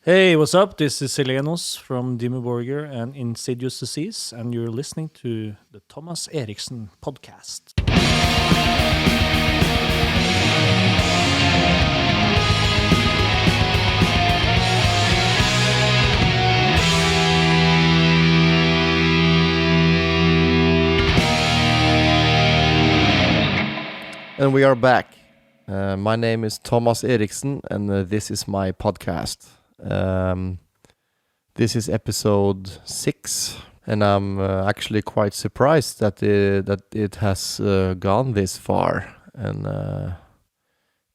Hey, what's up? This is Selenos from Dimmerborger and Insidious Disease, and you're listening to the Thomas Eriksen Podcast. And we are back. My name is Thomas Eriksen, and this is my podcast. This is episode 6, and I'm actually quite surprised that it has gone this far. And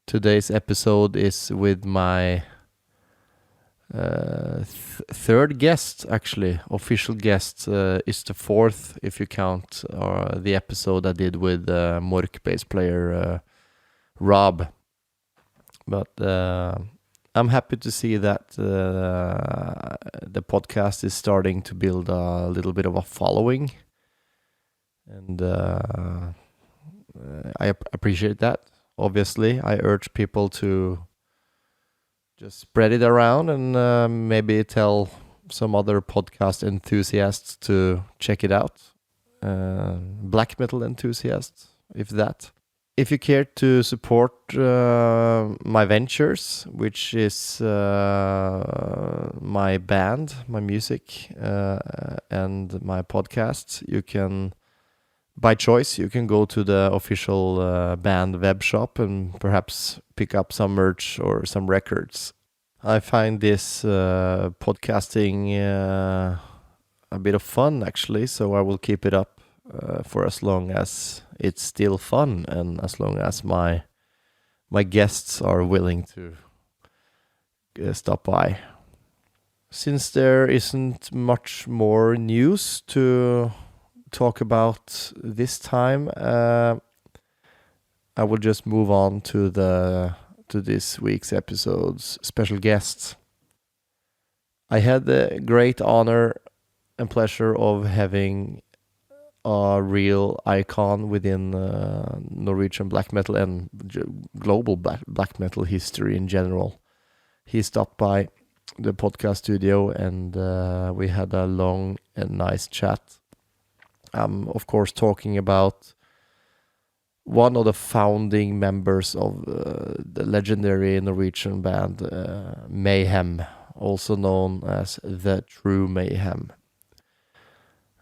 today's episode is with my third guest, actually. Official guest is the fourth, if you count the episode I did with Mork bass player Rob. But I'm happy to see that the podcast is starting to build a little bit of a following, and I appreciate that. Obviously, I urge people to just spread it around and maybe tell some other podcast enthusiasts to check it out. Black metal enthusiasts, if that. If you care to support my ventures, which is my band, my music, and my podcast, you can, by choice, you can go to the official band web shop and perhaps pick up some merch or some records. I find this podcasting a bit of fun, actually, so I will keep it up for as long as it's still fun and as long as my guests are willing to stop by. Since there isn't much more news to talk about this time, I will just move on to this week's episode's special guests. I had the great honor and pleasure of having a real icon within Norwegian black metal and global black metal history in general. He stopped by the podcast studio and we had a long and nice chat. I'm of course talking about one of the founding members of the legendary Norwegian band Mayhem, also known as the True Mayhem.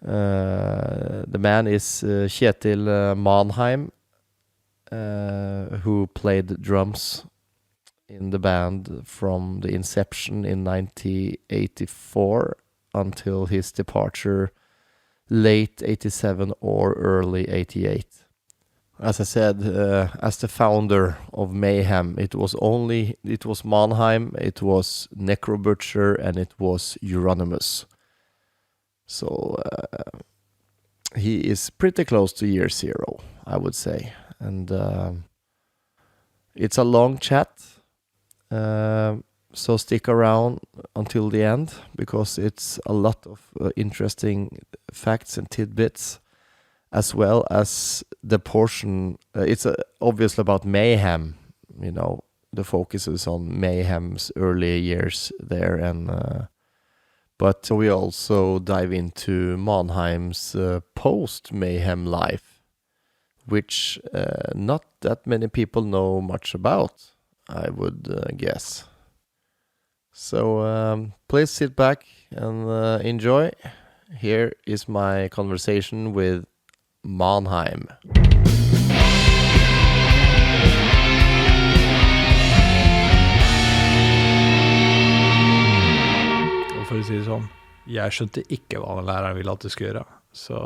The man is Kjetil Manheim, who played drums in the band from the inception in 1984 until his departure late 87 or early 88. As I said, as the founder of Mayhem, it was Manheim, it was Necrobutcher, and it was Euronymous. So he is pretty close to year zero, I would say. And it's a long chat, so stick around until the end, because it's a lot of interesting facts and tidbits, as well as the portion. It's obviously about Mayhem, you know, the focus is on Mayhem's early years there, and but we also dive into Manheim's post-Mayhem life, which not that many people know much about, I would guess. So please sit back and enjoy. Here is my conversation with Manheim. For å si det sånn, jeg skjønte ikke hva den læreren ville at du skulle gjøre. Så,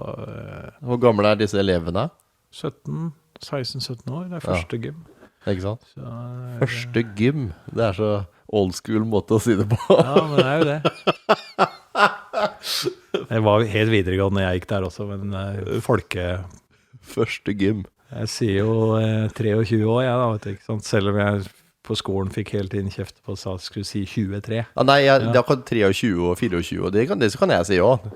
Hvor gamle er disse elevene? 16-17 år, det er første gym. Ikke sant? Så, første gym, det er så old school måte å si det på. Ja, men det er jo det. Jeg var helt videregående når jeg gikk der også, men Første gym. Jeg sier jo 23 år, jeg da, vet du, ikke sant? Selv om jeg på skolen fikk helt inn kjeft på at jeg skulle si 23. Ah, nei, det er akkurat 23 og 24, og det kan jeg si også.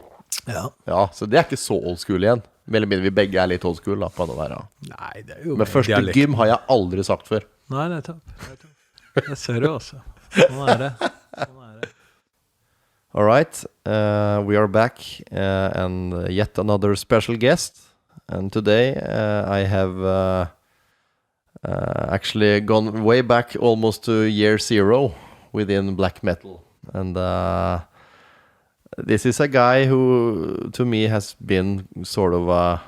Ja, så det er ikke så old school igjen. Eller mindre vi begge er litt old school da, på noe der. Nei, det er jo men første dialekt. Gym har jeg aldri sagt før. Nei, det er topp. Det ser du også. Sånn er det. All right, we are back and yet another special guest. And today I have actually gone way back almost to year zero within black metal. And this is a guy who to me has been sort of a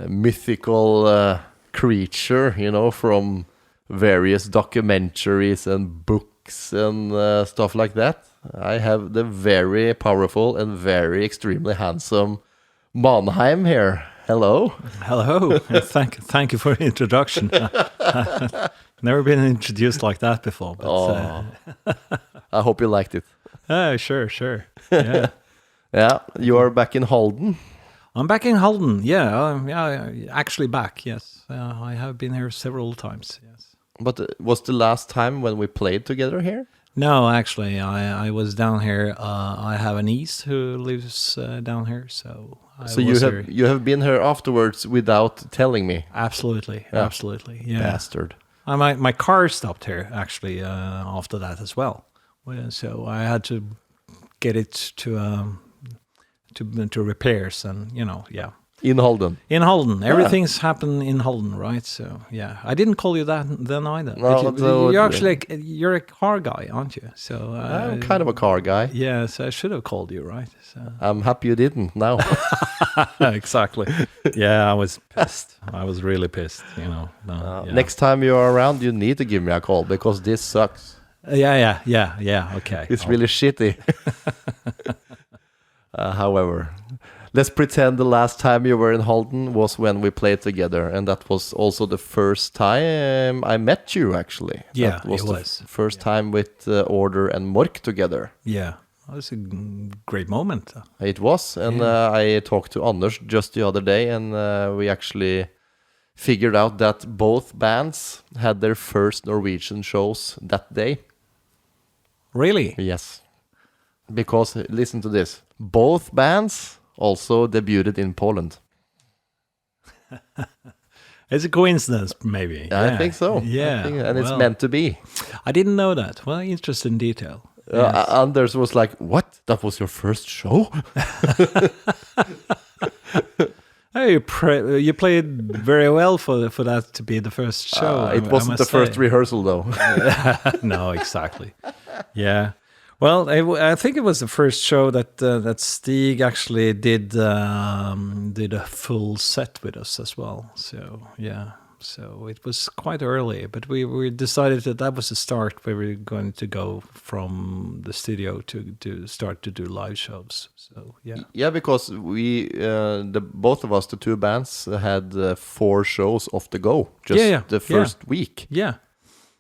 mythical creature, you know, from various documentaries and books and stuff like that. I have the very powerful and very extremely handsome Manheim here. Hello. Hello. Thank you for the introduction. Never been introduced like that before. But, I hope you liked it. Sure. Yeah. Yeah, you are back in Halden. I'm back in Halden. Yeah, actually back. Yes, I have been here several times. Yes. But was the last time when we played together here? No, actually, I was down here. I have a niece who lives down here, so. So you have been here afterwards without telling me? Absolutely. Yeah. Bastard. My car stopped here actually after that as well. So I had to get it to repairs and yeah. In Halden. In Halden, everything's happened in Halden, right? So yeah, I didn't call you that then either. No, you're actually you're a car guy, aren't you? So I'm kind of a car guy. Yeah, so I should have called you, right? So. I'm happy you didn't. Now. Exactly. Yeah, I was pissed. I was really pissed. You know. Next time you are around, you need to give me a call because this sucks. Yeah. Okay. It's really shitty. However, let's pretend the last time you were in Halden was when we played together, and that was also the first time I met you, actually. Yeah, that was it was. The first time with Order and Mork together. Yeah, it was a great moment. It was, and I talked to Anders just the other day, and we actually figured out that both bands had their first Norwegian shows that day. Really? Yes. Because, listen to this, both bands also debuted in Poland. It's a coincidence, maybe. I think so. Yeah. And it's meant to be. I didn't know that. Well, interesting detail. Yes. Anders was like, what? That was your first show? Hey, you played very well for that to be the first show. It wasn't the first rehearsal, though. No, exactly. Yeah. Well, I think it was the first show that Stig actually did a full set with us as well. So yeah, so it was quite early, but we decided that was the start where we were going to go from the studio to start to do live shows. So yeah, because we both of us, the two bands, had 4 shows off the go the first week. Yeah.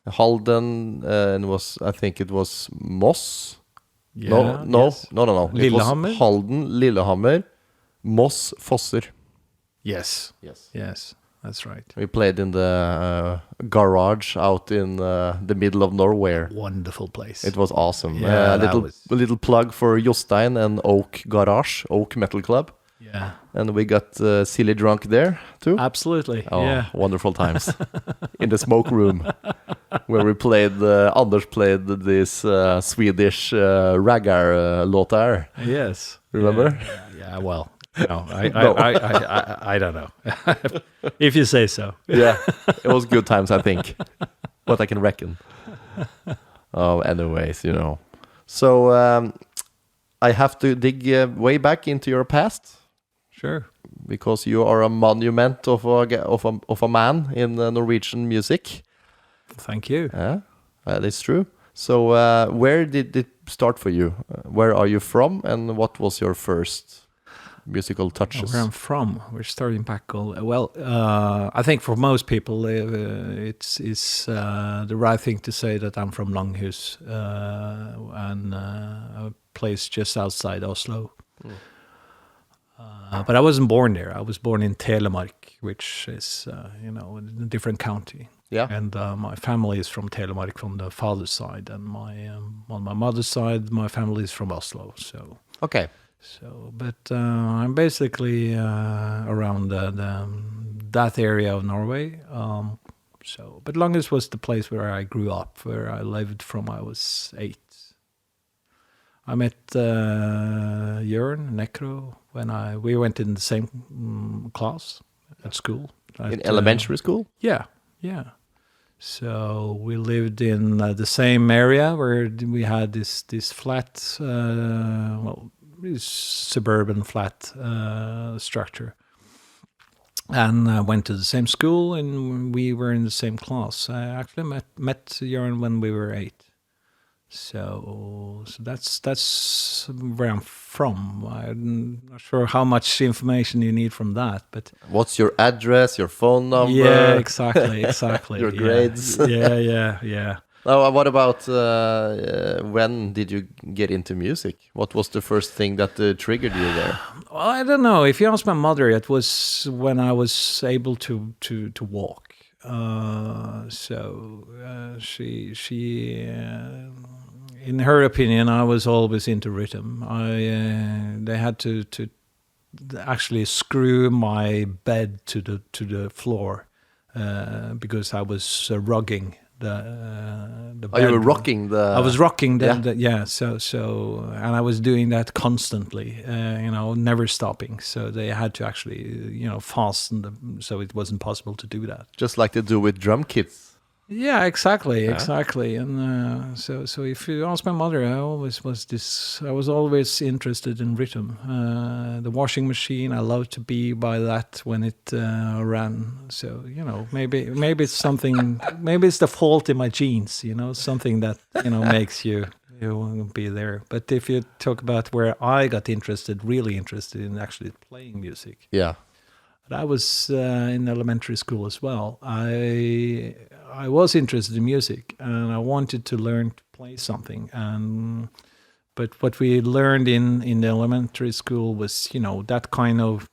Halden and I think it was Moss. Yeah, No. Lillehammer. It was Halden, Lillehammer, Moss, Fosser. Yes, that's right. We played in the garage out in the middle of nowhere. Wonderful place. It was awesome. Yeah, a little plug for Jostein and Oak Garage, Oak Metal Club. Yeah. And we got silly drunk there too. Absolutely. Oh, yeah. Wonderful times. In the smoke room where we played, Anders played this Swedish raggar låtar. Yes. Remember? Yeah, well, no, I don't know. If you say so. Yeah, it was good times, I think. What I can reckon. Oh, anyways, you know. So I have to dig way back into your past. Sure. Because you are a monument of a man in Norwegian music. Thank you. Yeah, that is true. So where did it start for you? Where are you from, and what was your first musical touches? Where I'm from, we're starting back. Well, I think for most people, it's the right thing to say that I'm from Langhus, and a place just outside Oslo. But I wasn't born there. I was born in Telemark, which is, a different county. Yeah. And my family is from Telemark from the father's side, and on my mother's side, my family is from Oslo. So okay. So, but I'm basically around that area of Norway. But Langhus was the place where I grew up, where I lived from I was 8. I met Jörn Necro when we went in the same class at school. In elementary school? Yeah. So we lived in the same area where we had this flat, suburban flat structure. And went to the same school, and we were in the same class. I actually met Jörn when we were 8. So that's where I'm from. I'm not sure how much information you need from that, but what's your address, your phone number? Yeah, exactly. Your grades. Yeah. Now, what about when did you get into music? What was the first thing that triggered you there? Well, I don't know. If you ask my mother, it was when I was able to walk. She in her opinion, I was always into rhythm. They had to actually screw my bed to the floor because I was rocking the bed. You were rocking the... I was rocking so and I was doing that constantly, never stopping. So they had to actually, fasten so it wasn't possible to do that. Just like they do with drum kits. Yeah, exactly. And so if you ask my mother, I was always interested in rhythm. The washing machine, I loved to be by that when it ran. So, maybe it's something, maybe it's the fault in my genes, something that, makes you be there. But if you talk about where I got really interested in actually playing music. Yeah. I was in elementary school as well. I was interested in music, and I wanted to learn to play something. But what we learned in the elementary school was, that kind of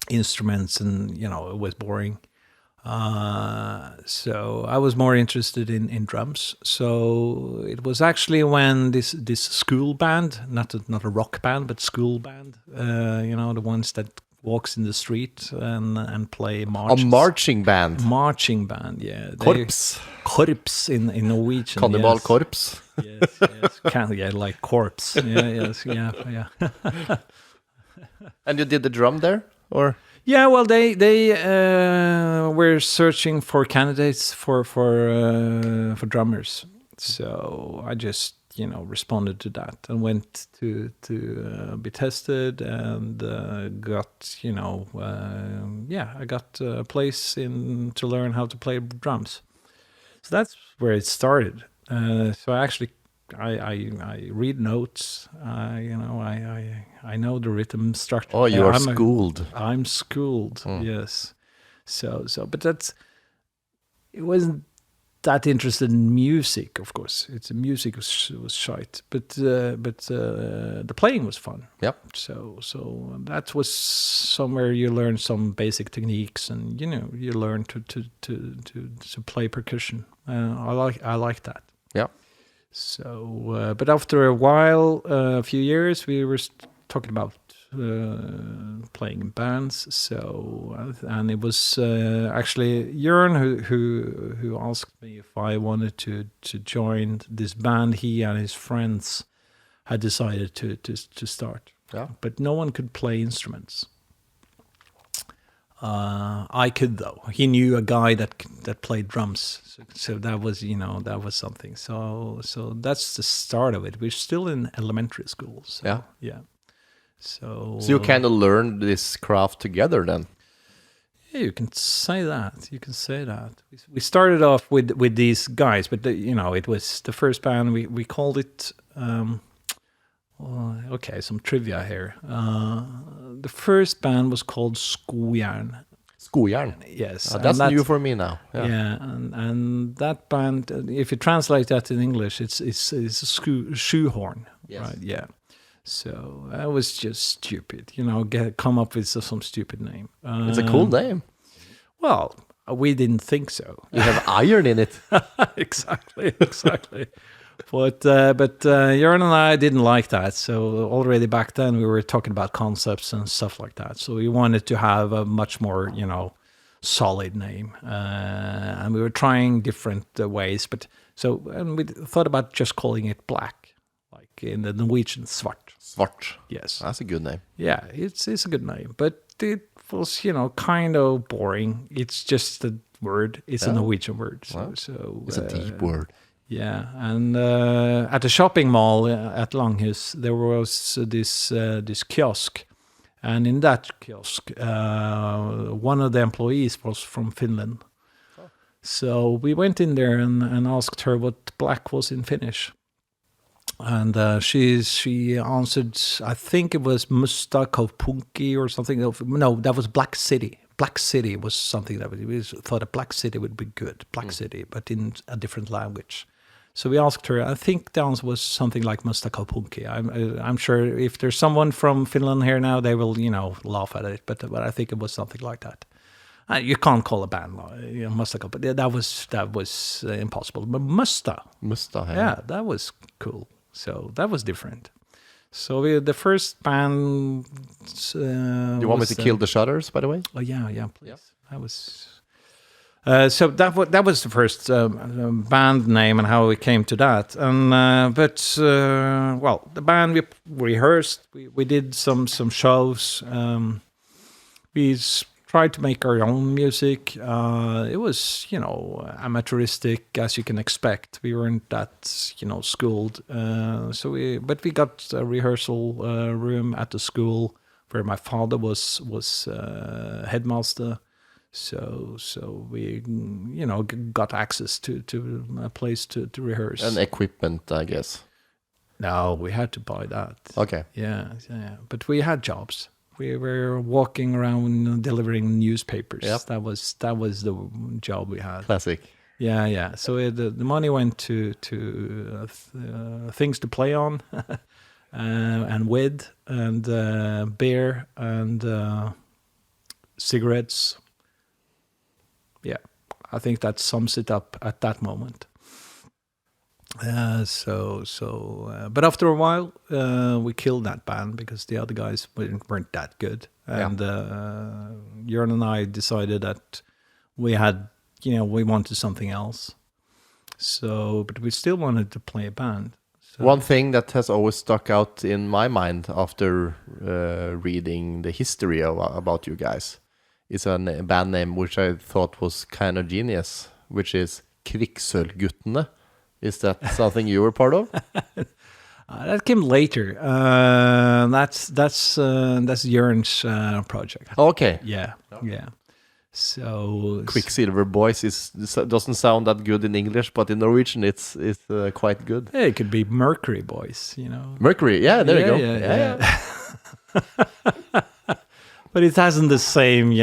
instruments, and it was boring. So I was more interested in drums. So it was actually when this school band, not a rock band, but school band, the ones that walks in the street and play marches. A marching band. Marching band, yeah. Korps. Korps in Norwegian. Cannibal yes. Korps. Yes. Like corpse. Yeah. And you did the drum there, or? Yeah, well, they were searching for candidates for drummers. So I just responded to that and went to be tested and got I got a place to learn how to play drums. So that's where it started. So I read notes. I know the rhythm structure. Oh, you are schooled. I'm schooled. Yes. So but it wasn't that interested in music, of course. Music was shite, but the playing was fun. Yep. So that was somewhere you learn some basic techniques, and you learn to play percussion. I like that. Yeah. So, but after a while, a few years, we were talking about playing in bands. So, and it was actually Jörn who asked me if I wanted to join this band. He and his friends had decided to start. Yeah. But no one could play instruments. I could, though. He knew a guy that played drums, so that was something. So that's the start of it. We're still in elementary school. So, yeah. So you kind of learned this craft together then. Yeah, you can say that. We started off with these guys, but it was the first band. We called it. Okay, some trivia here. The first band was called Skojern. Skojern? Yes. That's new for me now. Yeah, and that band, if you translate that in English, it's a shoehorn. Yes. Right? Yeah. So that was just stupid. Come up with some stupid name. It's a cool name. Well, we didn't think so. You have iron in it. Exactly. But Jörn and I didn't like that. So already back then we were talking about concepts and stuff like that. So we wanted to have a much more, solid name. And we were trying different ways. And we thought about just calling it Black, like in the Norwegian, svart. Svart. Yes. That's a good name. Yeah, it's a good name, but it was, kind of boring. It's just a word. It's a Norwegian word. So it's a deep word. Yeah, and at the shopping mall at Langhus, there was this kiosk, and in that kiosk, one of the employees was from Finland. Oh. So we went in there and asked her what black was in Finnish. And she answered, I think it was Musta Kaupunki or something. No, that was Black City. Black City was something that we thought a Black City would be good. Black City, but in a different language. So we asked her, I think the answer was something like Musta Kaupunki. I'm sure if there's someone from Finland here now, they will, laugh at it. But I think it was something like that. You can't call a band Musta Kaupunki. That was impossible. But Musta. Yeah, that was cool. So that was different. So the first band. You want me to kill the shutters, by the way? Oh yeah, please. Yeah. That was. So that was the first band name and how we came to that. And the band we rehearsed. We did some shows. We tried to make our own music. It was, amateuristic as you can expect. We weren't that, schooled. But we got a rehearsal room at the school where my father was headmaster. So we, got access to a place to rehearse. And equipment, I guess. No, we had to buy that. Okay. Yeah. But we had jobs. We were walking around delivering newspapers. Yep. That was the job we had. Classic. Yeah. So the money went to things to play on, and with, and beer and cigarettes. Yeah, I think that sums it up at that moment. But after a while, we killed that band because the other guys weren't that good. And Jörn and I decided that we had, we wanted something else. But we still wanted to play a band. So. One thing that has always stuck out in my mind after reading the history about you guys is a band name which I thought was kind of genius, which is Kvikksølvguttene. Is that something you were part of? That came later. That's Jörn's project. Okay. Yeah. So Quicksilver Boys doesn't sound that good in English, but in Norwegian it's quite good. Yeah, it could be Mercury Boys, Mercury, yeah, there you go. Yeah. But it hasn't the same,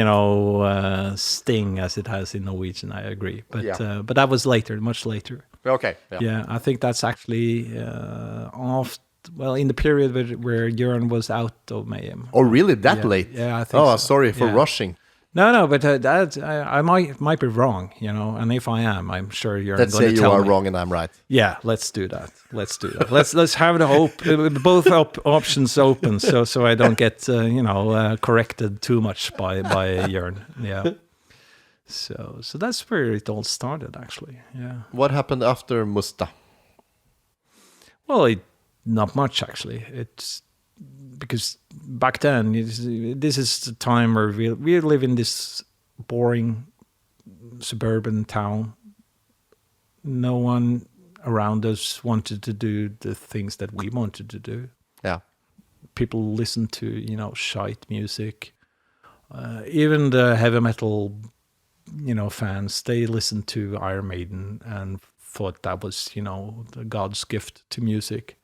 sting as it has in Norwegian. I agree, but that was later, much later. Okay. Yeah, I think that's actually in the period where Jörn was out of Mayhem. Oh, really? That late? Yeah, I think. Oh, so. Sorry for rushing. No, but I might be wrong, and if I am, I'm sure you're going to tell me. Let's say you are wrong and I'm right. Yeah, let's do that. Let's have the both options open, so I don't get corrected too much by Jörn. Yeah. So that's where it all started, actually. Yeah. What happened after Musta? Well, not much actually. It's because back then, this is the time where we live in this boring suburban town. No one around us wanted to do the things that we wanted to do. Yeah. People listened to, shite music. Even the heavy metal, fans, they listened to Iron Maiden and thought that was, God's gift to music.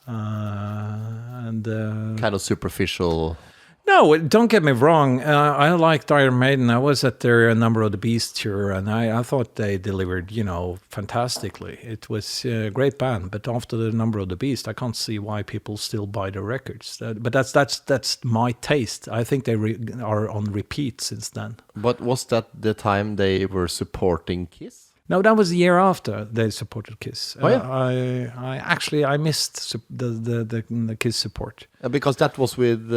And kind of superficial. No, don't get me wrong. I liked Iron Maiden. I was at their Number of the Beast tour, and I thought they delivered, fantastically. It was a great band, but after the Number of the Beast, I can't see why people still buy the records. But that's my taste. I think they are on repeat since then. But was that the time they were supporting Kiss? No, that was the year after they supported Kiss. Oh, yeah. I missed the Kiss support. Because that was with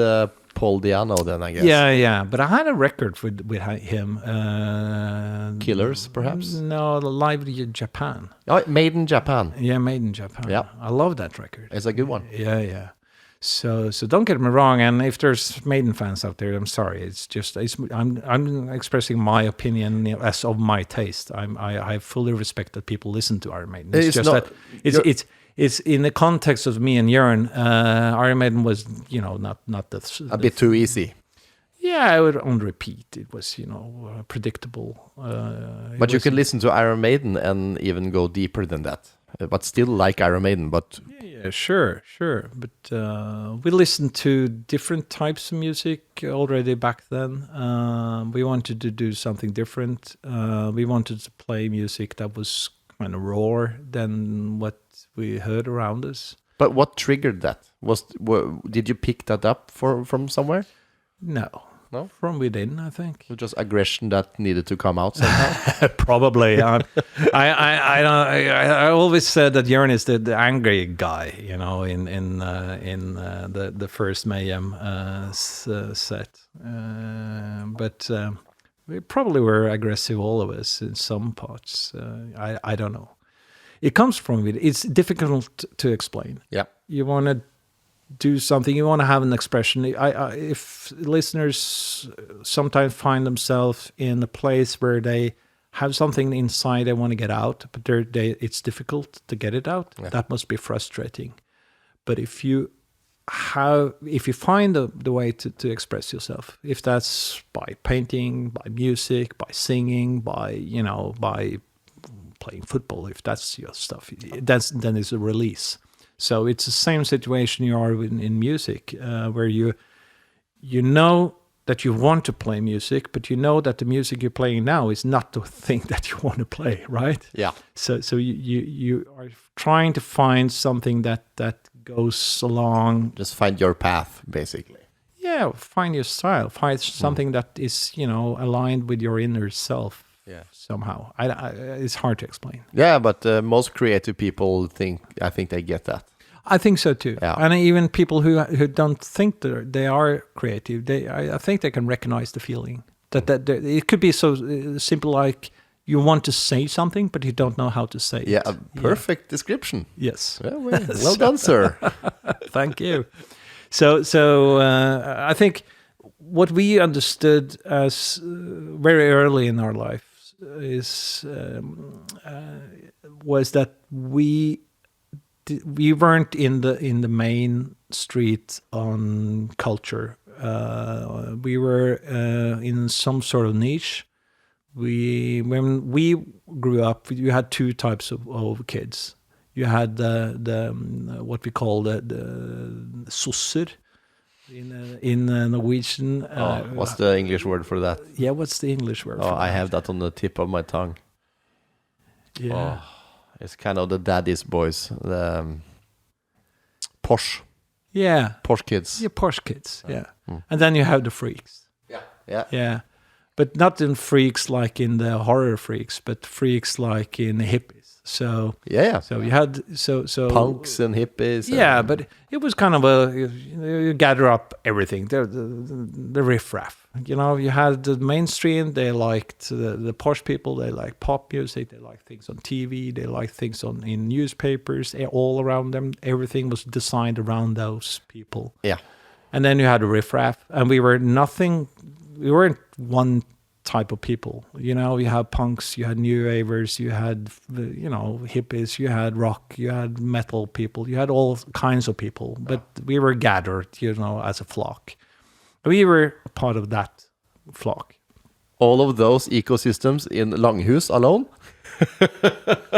Paul Diano then, I guess. Yeah. But I had a record with him. Killers, perhaps? No, Live in Japan. Oh, Made in Japan. Yeah, Made in Japan. Yeah. I love that record. It's a good one. Yeah. So don't get me wrong. And if there's Maiden fans out there, I'm sorry. It's just I'm expressing my opinion as of my taste. I fully respect that people listen to Iron Maiden. It's just not, that it's in the context of me and Jörn. Iron Maiden was not a bit too easy. Yeah, I would on repeat. It was predictable. But you can listen to Iron Maiden and even go deeper than that. But still like Iron Maiden, but... Yeah, sure. But we listened to different types of music already back then. We wanted to do something different. We wanted to play music that was kind of raw than what we heard around us. But what triggered that? Did you pick that up from somewhere? No? From within, I think. It was just aggression that needed to come out somehow. Probably. I always said that Jörn is the angry guy, in the first Mayhem set. But we probably were aggressive, all of us, in some parts. I don't know. It comes from it. It's difficult to explain. Yeah. You want to do something, you want to have an expression. If listeners sometimes find themselves in a place where they have something inside they want to get out, but it's difficult to get it out, that must be frustrating. But if you find the way to express yourself, if that's by painting, by music, by singing, by playing football, if that's your stuff, then it's a release. So it's the same situation you are in music, where you know that you want to play music, but you know that the music you're playing now is not the thing that you want to play, right? Yeah. So you are trying to find something that goes along. Just find your path, basically. Yeah, find your style. Find something that is aligned with your inner self. Yeah. Somehow, it's hard to explain. Yeah, but most creative people I think they get that. I think so too. Yeah. And even people who don't think they are creative, I think they can recognize the feeling that it could be so simple, like you want to say something, but you don't know how to say it. Yeah, a perfect description. Yes. Yeah, well done, sir. Thank you. So I think what we understood as very early in our life was that we weren't in the main street on culture. We were in some sort of niche. When we grew up, you had two types of kids. You had the what we call the sosser in Norwegian. What's the English word for that? Yeah, what's the English word? Oh, I have that on the tip of my tongue. Yeah. Oh, it's kind of the daddy's boys, the Porsche. Yeah. Porsche kids. Yeah, Porsche kids. Yeah. And then you have the freaks. Yeah. But not in freaks like in the horror freaks, but freaks like in the hippies. So So you had so punks and hippies. Yeah, but it was kind of you gather up everything. The riffraff. You had the mainstream. They liked the Porsche people. They liked pop music. They liked things on TV. They liked things in newspapers. All around them, everything was designed around those people. Yeah. And then you had the riffraff, and we weren't one type of people. You had punks, you had new wavers, you had hippies, you had rock, you had metal people, you had all kinds of people, but we were gathered as a flock. We were a part of that flock. All of those ecosystems in Langhus alone.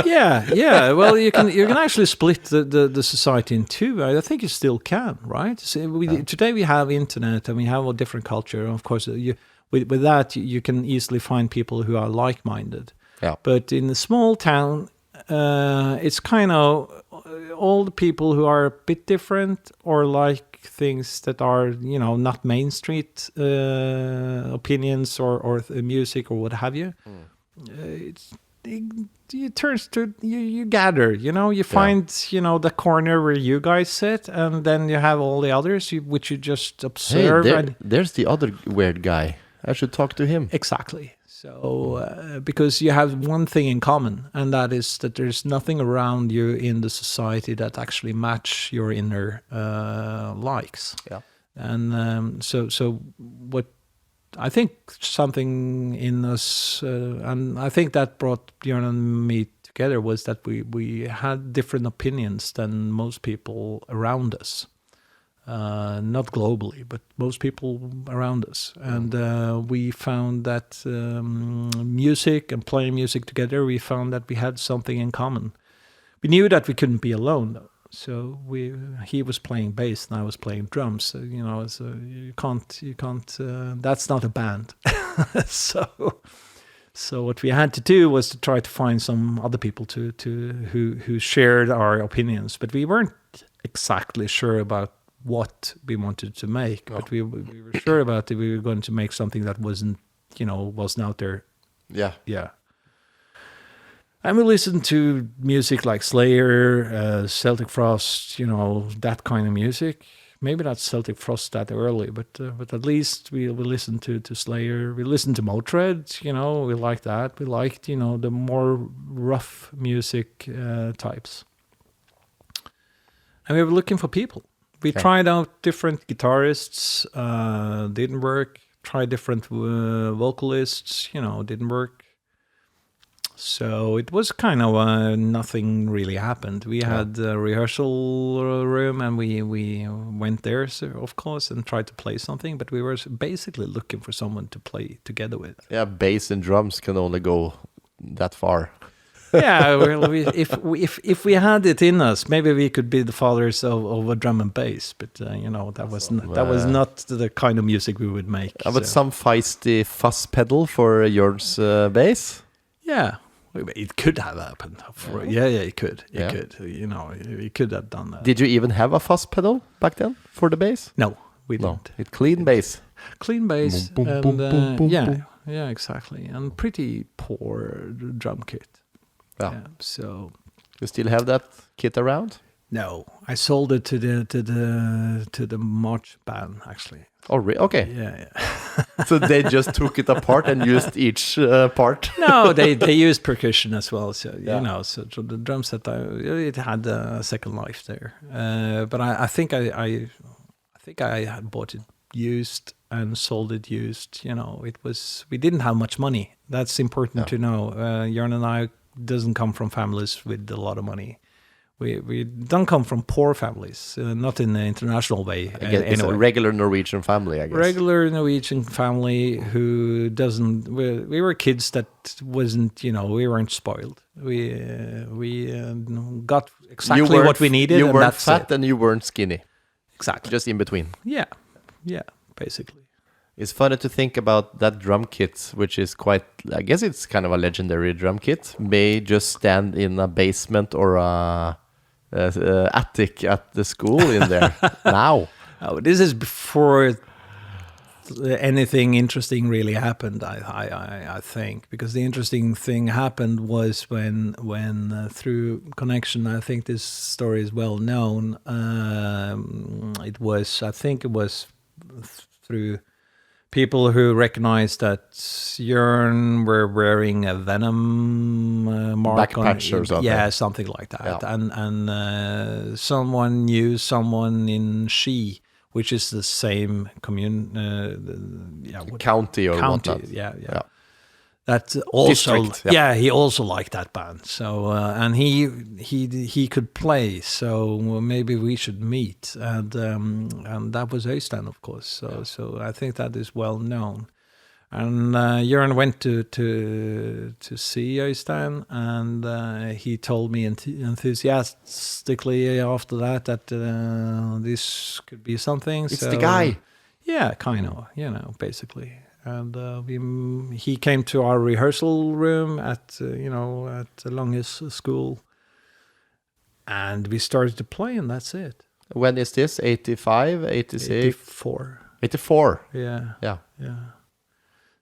Yeah. Well, you can actually split the society in two. I think you still can, right? So today we have internet and we have a different culture. Of course, with that, you can easily find people who are like-minded. Yeah. But in a small town, it's kind of all the people who are a bit different or like things that are, not Main Street opinions or music or what have you. it turns to you gather, you find the corner where you guys sit, and then you have all the others which you just observe. Hey, there's the other weird guy. I should talk to him. Exactly. So because you have one thing in common, and that is that there's nothing around you in the society that actually match your inner likes. Yeah. And so what I think something in us, and I think that brought Björn and me together, was that we had different opinions than most people around us. Not globally, but most people around us. And we found that music and playing music together, we found that we had something in common. We knew that we couldn't be alone, though. So he was playing bass and I was playing drums. So, so you can't. That's not a band. So what we had to do was to try to find some other people who shared our opinions, but we weren't exactly sure about what we wanted to make. But we were sure about that we were going to make something that wasn't out there. Yeah. And we listened to music like Slayer, Celtic Frost, that kind of music. Maybe not Celtic Frost that early, but at least we listened to Slayer. We listened to Motörhead, we liked that. We liked, the more rough music types. And we were looking for people. We tried out different guitarists, didn't work. Tried different vocalists, didn't work. So it was kind of nothing really happened. We had a rehearsal room and we went there, so, of course, and tried to play something. But we were basically looking for someone to play together with. Yeah, bass and drums can only go that far. Yeah, well, if we had it in us, maybe we could be the fathers of a drum and bass. But that was not the kind of music we would make. But some feisty fuzz pedal for Jörn's bass. Yeah. It could have happened. It could. It could. We could have done that. Did you even have a fuzz pedal back then for the bass? No, we didn't. It clean bass. Clean bass. Boom, boom, and boom, boom, boom. Yeah, exactly. And pretty poor drum kit. Yeah. So you still have that kit around? No, I sold it to the March band actually. Oh, really? Okay. Yeah. So they just took it apart and used each part. No, they used percussion as well. So so the drum set it had a second life there. But I think I had bought it used and sold it used. We didn't have much money. That's important to know. Jörn and I doesn't come from families with a lot of money. We don't come from poor families, not in the international way. I guess it's a regular Norwegian family, I guess. Regular Norwegian family who doesn't... We were kids that wasn't, we weren't spoiled. We got exactly what we needed. You weren't fat and you weren't skinny. Exactly. Just in between. Yeah, basically. It's funny to think about that drum kit, which is quite... I guess it's kind of a legendary drum kit. May just stand in a basement or a... attic at the school in there now. Oh, this is before anything interesting really happened. I think, because the interesting thing happened was when through connection. I think this story is well known. It was through people who recognized that Jörn were wearing a Venom mark backpatch or something. Yeah, something like that. Yeah. And someone knew someone in Ski, which is the same county or county. Whatnot. Yeah. That also, district, he also liked that band. So and he could play. So maybe we should meet. And that was Øystein, of course. So I think that is well known. And Jörn went to see Øystein, and he told me enthusiastically after that this could be something. It's the guy. Yeah, kind of. Basically. And he came to our rehearsal room at Langes school, and we started to play, and that's it. When is this? 85, 86? 84. 84. Yeah.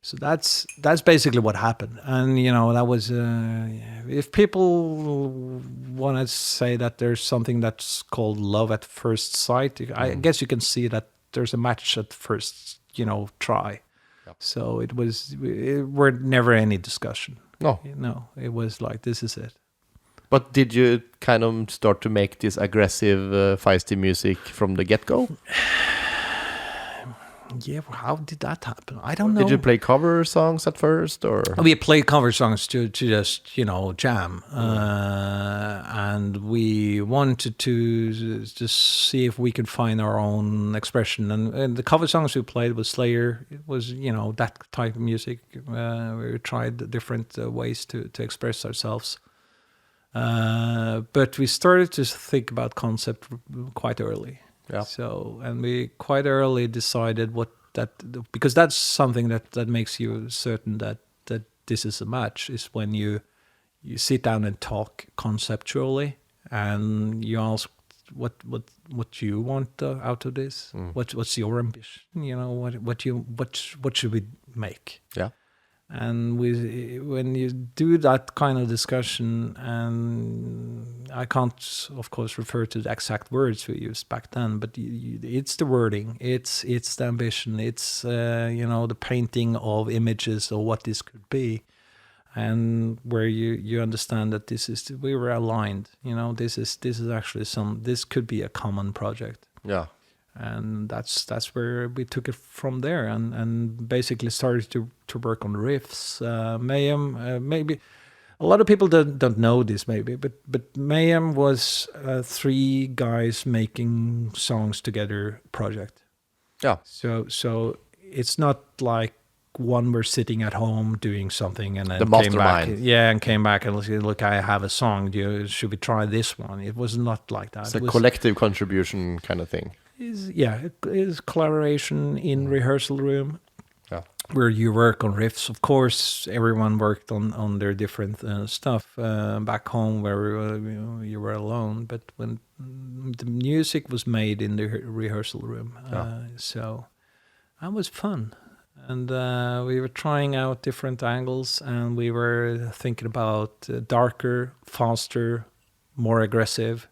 So that's basically what happened. And that was if people want to say that there's something that's called love at first sight, I guess you can see that there's a match at first try. Yep. So it were never any discussion. No, it was like, this is it. But did you kind of start to make this aggressive, feisty music from the get-go? Yeah, how did that happen? I don't know. Did you play cover songs at first, or we played cover songs to just jam, and we wanted to just see if we could find our own expression. And the cover songs we played was Slayer. It was that type of music. We tried different ways to express ourselves, but we started to think about concept quite early. Yeah. So, and we quite early decided because that's something that makes you certain that this is a match, is when you sit down and talk conceptually, and you ask what you want out of this. What's your ambition? What should we make? Yeah. And when you do that kind of discussion, and I can't, of course, refer to the exact words we used back then, but it's the wording, it's the ambition, it's the painting of images of what this could be, and where you understand that we were aligned. This is actually this could be a common project. Yeah. And that's where we took it from there, and basically started to work on riffs. Mayhem, maybe a lot of people don't know this, maybe, but Mayhem was 3 guys making songs together project. Yeah. So it's not like one were sitting at home doing something and then the came back. mastermind. Yeah, and came back and said, look, I have a song. Should we try this one? It was not like that. It's a collective contribution kind of thing. Is collaboration in rehearsal room, where you work on riffs. Of course, everyone worked on their different stuff back home, where you were alone. But when the music was made in the rehearsal room, so that was fun. And we were trying out different angles, and we were thinking about darker, faster, more aggressive.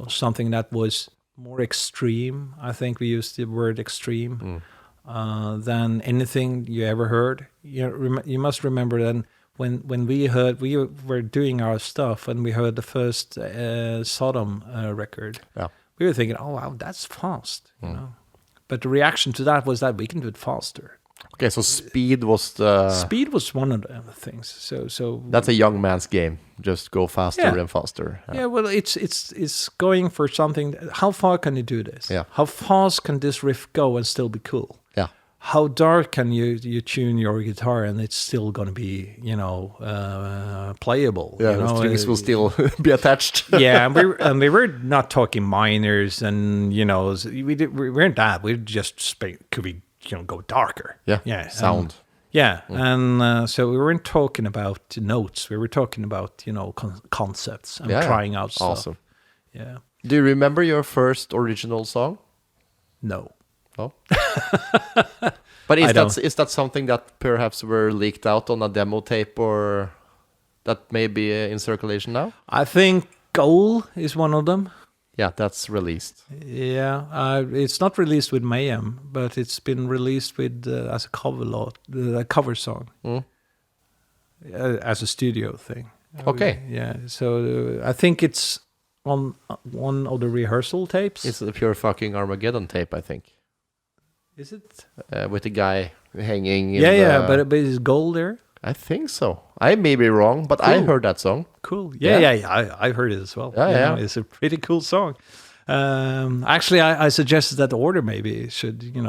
Something that was more extreme. I think we used the word extreme than anything you ever heard. You must remember then when we were doing our stuff and we heard the first Sodom record. Yeah. We were thinking, oh wow, that's fast, But the reaction to that was that we can do it faster. Okay, so speed was one of the things. So that's a young man's game. Just go faster and faster. Yeah, well, it's going for something. How far can you do this? Yeah. How fast can this riff go and still be cool? Yeah. How dark can you tune your guitar and it's still going to be playable? Yeah, the strings will still be attached. Yeah, and we were not talking minors, and we weren't that. We just could we go darker. Yeah. Sound. And so we weren't talking about notes. We were talking about concepts and trying out stuff. Awesome. Yeah. Do you remember your first original song? No. Oh. But is that something that perhaps were leaked out on a demo tape, or that may be in circulation now? I think Goal is one of them. Yeah, that's released. Yeah, it's not released with Mayhem, but it's been released with as a cover song, as a studio thing. Okay. Yeah, so I think it's on one of the rehearsal tapes. It's the Pure Fucking Armageddon tape, I think. Is it? With the guy hanging. But is Gold there? I think so. I may be wrong, but cool. I heard that song. Cool. Yeah. I heard it as well. Yeah. It's a pretty cool song. Actually, I suggested that Order maybe should, do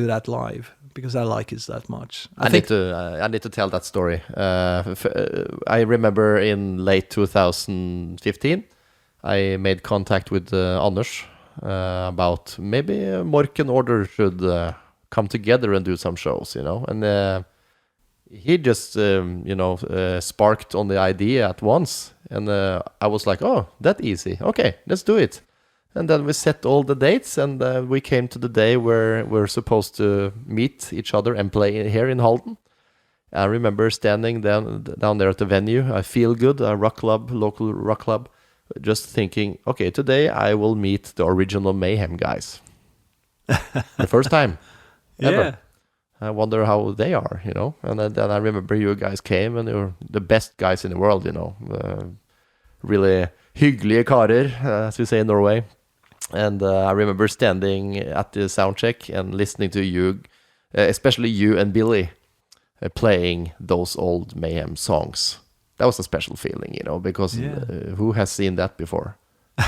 that live, because I like it that much. I need to tell that story. I remember in late 2015, I made contact with Anders about maybe Mork and Order should come together and do some shows, and he just sparked on the idea at once, and I was like, oh, that easy, okay, let's do it. And then we set all the dates, and we came to the day where we're supposed to meet each other and play here in Halden. I remember standing down there at the venue, I Feel Good, a rock club, local rock club, just thinking, okay, today I will meet the original Mayhem guys. The first time ever. Yeah. I wonder how they are, you know. And then I remember you guys came, and you were the best guys in the world, you know. Really hyggelige karer, as we say in Norway. And I remember standing at the sound check and listening to you, especially you and Billy, playing those old Mayhem songs. That was a special feeling, you know, because who has seen that before?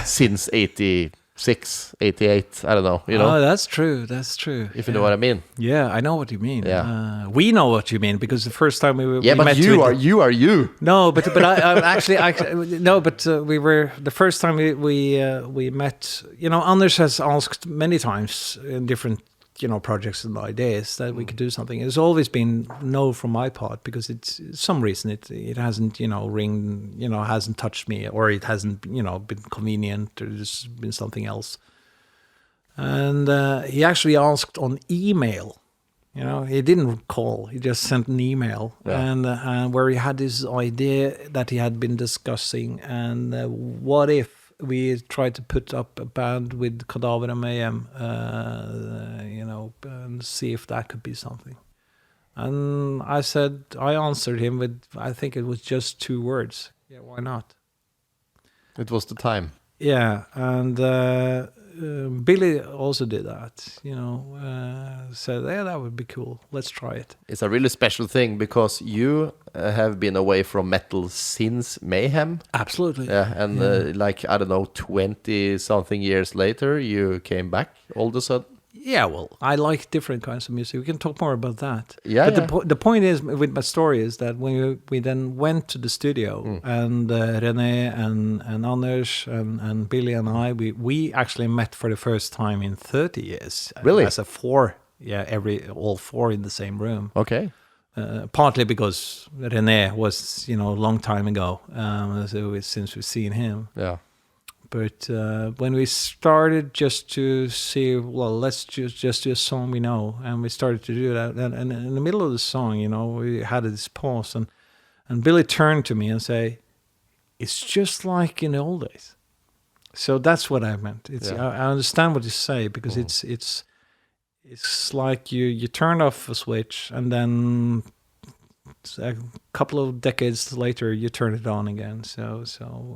Since 86, 88, I don't know, you know. Oh, that's true. That's true. If you know what I mean. Yeah, I know what you mean. Yeah. We know what you mean because the first time we but met you are you. No, but I actually no, but we were the first time we met. You know, Anders has asked many times in different projects and ideas that we could do something. It's always been no from my part because it's some reason it hasn't hasn't touched me, or it hasn't been convenient, or there's been something else. And he actually asked on email. He didn't call. He just sent an email, and where he had this idea that he had been discussing, and what if we tried to put up a band with Cadaver and Mayhem, and see if that could be something. And I answered him with, I think it was just 2 words. Yeah, why not? It was the time. Yeah, and Billy also did that, said, yeah, that would be cool. Let's try it. It's a really special thing because you have been away from metal since Mayhem. Absolutely. Yeah, and I don't know, 20-something years later, you came back all of a sudden. Yeah, well, I like different kinds of music. We can talk more about that. Yeah, but the point is, with my story, is that when we then went to the studio, and René and Anders and Billy and I, we actually met for the first time in 30 years. Really? As a 4, all 4 in the same room. Okay. Partly because René was, a long time ago, since we've seen him. Yeah. But when we started just to see, well, let's just do a song we know, and we started to do that, and in the middle of the song, we had this pause, and Billy turned to me and say, "It's just like in the old days." So that's what I meant. I understand what you say, because it's like you turn off a switch, and then a couple of decades later you turn it on again. So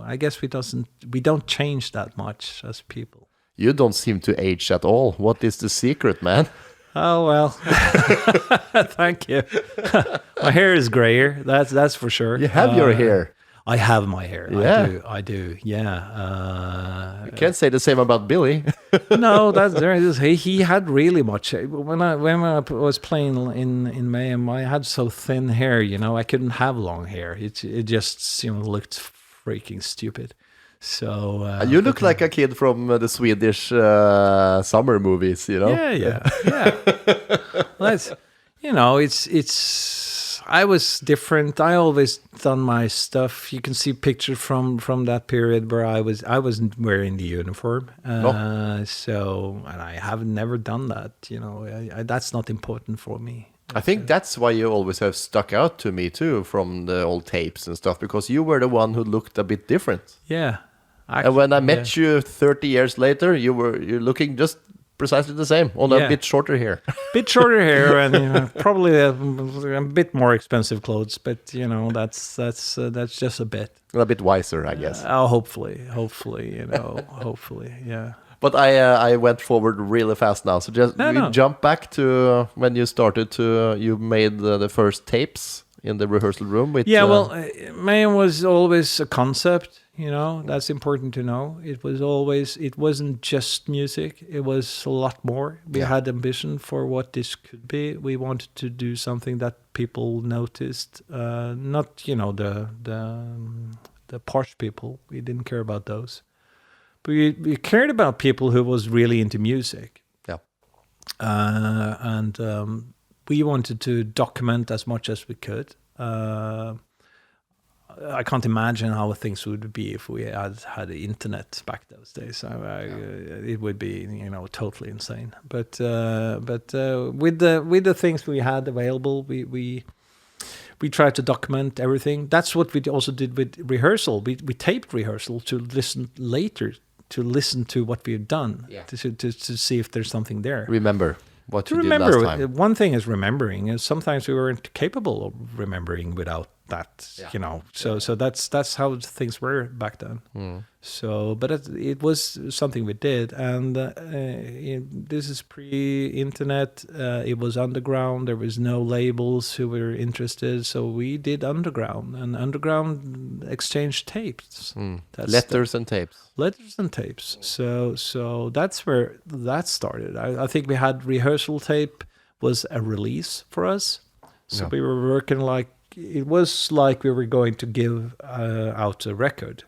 I guess we don't change that much as people. You don't seem to age at all. What is the secret, man? Oh well. Thank you. My hair is grayer, that's for sure. You have your hair. I have my hair. Yeah. I do. Yeah. You can't say the same about Billy. No, he had really much. When I was playing in Mayhem, I had so thin hair. I couldn't have long hair. It just looked freaking stupid. So you look like a kid from the Swedish summer movies. Yeah. That's it's. I was different. I always done my stuff. You can see pictures from that period where I wasn't wearing the uniform. So, and I have never done that. That's not important for me. I think that's why you always have stuck out to me too, from the old tapes and stuff, because you were the one who looked a bit different. Yeah. And when I met you 30 years later, you're looking just precisely the same, only a bit shorter hair. Bit shorter hair, and probably a bit more expensive clothes, but that's just a bit. A bit wiser, I guess. Hopefully, yeah. But I went forward really fast now, so just jump back to when you started you made the first tapes in the rehearsal room with. Yeah, well, Mayhem was always a concept. That's important to know. It wasn't just music. It was a lot more. We had ambition for what this could be. We wanted to do something that people noticed. Not, the posh people. We didn't care about those. But we cared about people who was really into music. Yeah. And we wanted to document as much as we could. I can't imagine how things would be if we had the internet back those days. It would be, totally insane. But with the things we had available, we tried to document everything. That's what we also did with rehearsal. We taped rehearsal to listen later, to listen to what we've done, to see if there's something there. Remember what you did last time. One thing is remembering, and sometimes we weren't capable of remembering without that, So that's how things were back then. So, but it was something we did, and this is pre-internet. It was underground. There was no labels who were interested, so we did underground, and underground exchanged tapes. Letters and tapes. Letters and tapes. So that's where that started. I think we had rehearsal tape was a release for us. So we were working it was like we were going to give out a record,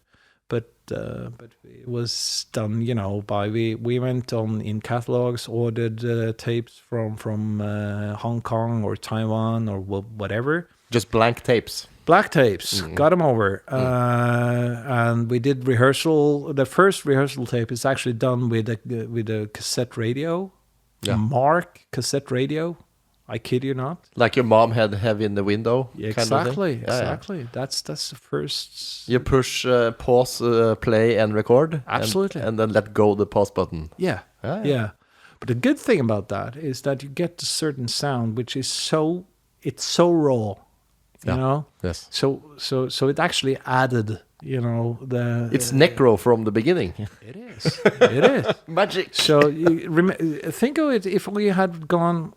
but it was done, we went on in catalogs, ordered tapes from Hong Kong or Taiwan or whatever. Just blank tapes. Black tapes, got them over, and we did rehearsal. The first rehearsal tape is actually done with a cassette radio, Mork cassette radio. I kid you not. Like your mom had in the window. Exactly, kind of thing? exactly. That's the first. You push pause, play, and record. Absolutely. And then let go the pause button. Yeah. But the good thing about that is that you get a certain sound which is so raw, you know. Yes. So it actually added, It's necro from the beginning. It is. It is Magic. So think of it, if we had been,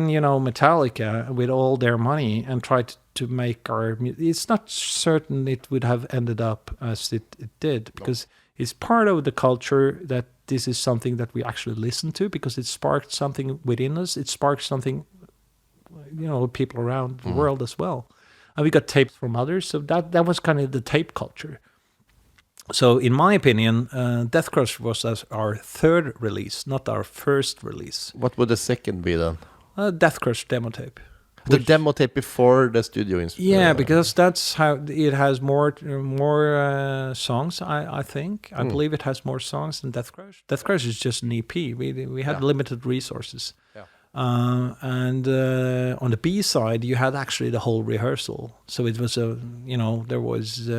Metallica with all their money and tried to make our music, it's not certain it would have ended up as it did, because it's part of the culture that this is something that we actually listen to, because it sparked something within us. It sparked something, people around the world as well. And we got tapes from others, so that was kind of the tape culture. So, in my opinion, Deathcrush was our third release, not our first release. What would the second be then? Deathcrush demo tape. The demo tape before the studio. Yeah, because that's how it has more songs. I think I believe it has more songs than Deathcrush. Deathcrush is just an EP. We had limited resources. Yeah. And on the B side, you had actually the whole rehearsal. So it was there was.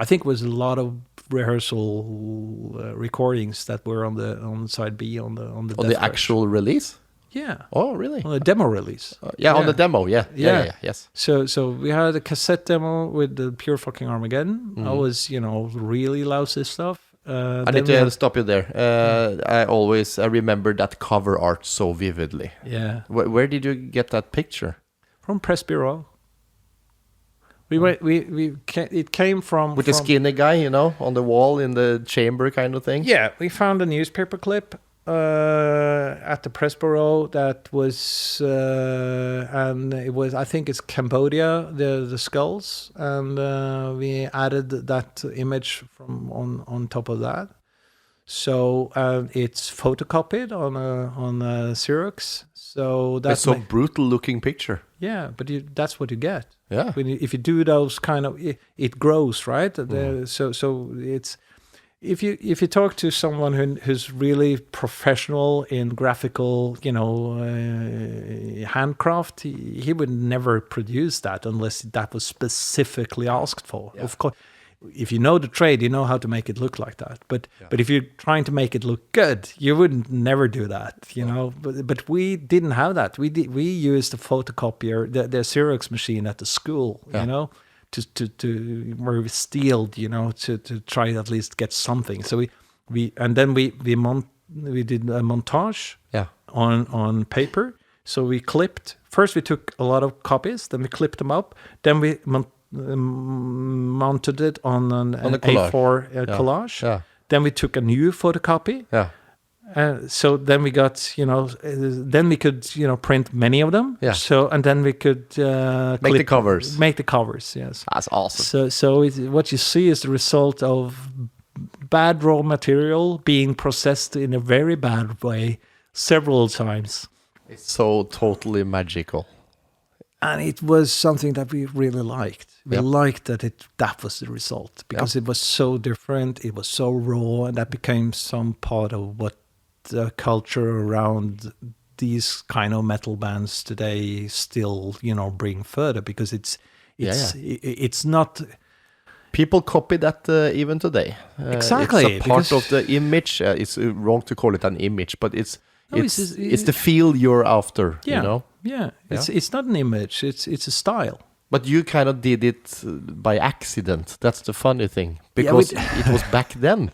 I think it was a lot of rehearsrsal recordings that were on side B on the actual release. Yeah. Oh, really? On the demo release. On the demo. Yeah. Yes. So we had a cassette demo with the Pure Fucking Armageddon. That was really lousy stuff. I need to stop you there. I remember that cover art so vividly. Yeah. Where did you get that picture? From Press Bureau. It came from the skinny guy, on the wall in the chamber kind of thing. Yeah, we found a newspaper clip at the Press Bureau that was, and it was, I think it's Cambodia, the skulls, and we added that image from on top of that. So it's photocopied on a Xerox. So that's a brutal looking picture. Yeah, but that's what you get. Yeah. If you do those kind of, it grows, right? So it's if you talk to someone who's really professional in graphical, handcraft, he would never produce that unless that was specifically asked for. Yeah. Of course, if you know the trade, you know how to make it look like that. But if you're trying to make it look good, you wouldn't never do that, But we didn't have that. We used the photocopier, the Xerox machine at the school, to where we stealed, to try to at least get something. So we did a montage on paper. So we clipped. First we took a lot of copies, then we clipped them up, then we mounted it on an collage. A4 collage. Yeah. Then we took a new photocopy. Yeah. So then we got, then we could, print many of them. Yeah. So, and then we could make the covers. Make the covers, yes. That's awesome. So what you see is the result of bad raw material being processed in a very bad way several times. It's so totally magical. And it was something that we really liked. We Yep. liked that was the result because it was so different, it was so raw, and that became some part of what the culture around these kind of metal bands today still, bring further because it's not People copy that even today. Exactly, It's a part because- of the image. It's wrong to call it an image, but it's No, it's the feel you're after. yeah, You know. yeah. It's not an image; it's a style. But you kind of did it by accident. That's the funny thing, because it was back then.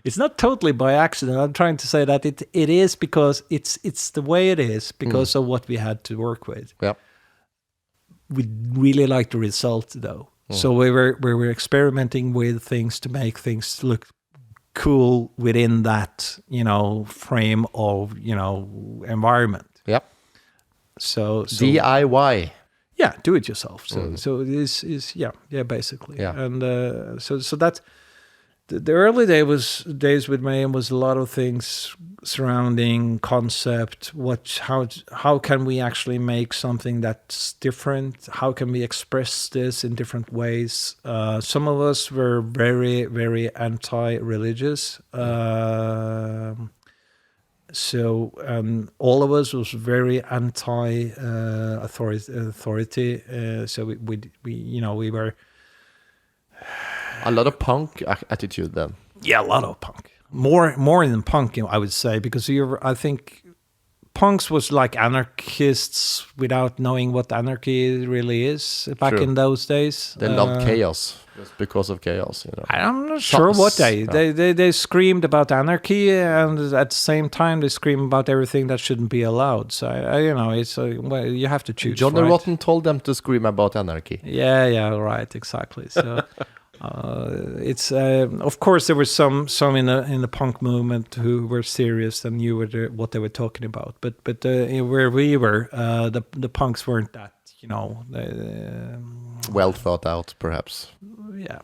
It's not totally by accident. I'm trying to say that it is because it's the way it is because of what we had to work with. Yeah. We really liked the result though. So we were experimenting with things to make things look cool within that, frame of, environment. Yep. So DIY. yeah, do it yourself. So it is basically. Yeah. And so that's the early days with Mayhem was a lot of things surrounding concept. How can we actually make something that's different? How can we express this in different ways? Some of us were very, very anti-religious. So all of us was very anti-authority. So we were. A lot of punk attitude then. Yeah, a lot of punk. More than punk, I would say, because I think punks was like anarchists without knowing what anarchy really is back True. in those days. They loved chaos just because of chaos. I'm not sure what they screamed about anarchy, and at the same time they scream about everything that shouldn't be allowed. So it's you have to choose. Johnny right? Rotten told them to scream about anarchy. Yeah, right, exactly. So it's of course there were some in the punk movement who were serious and knew what they were talking about, but where we were, the punks weren't that, Well thought out, perhaps. yeah,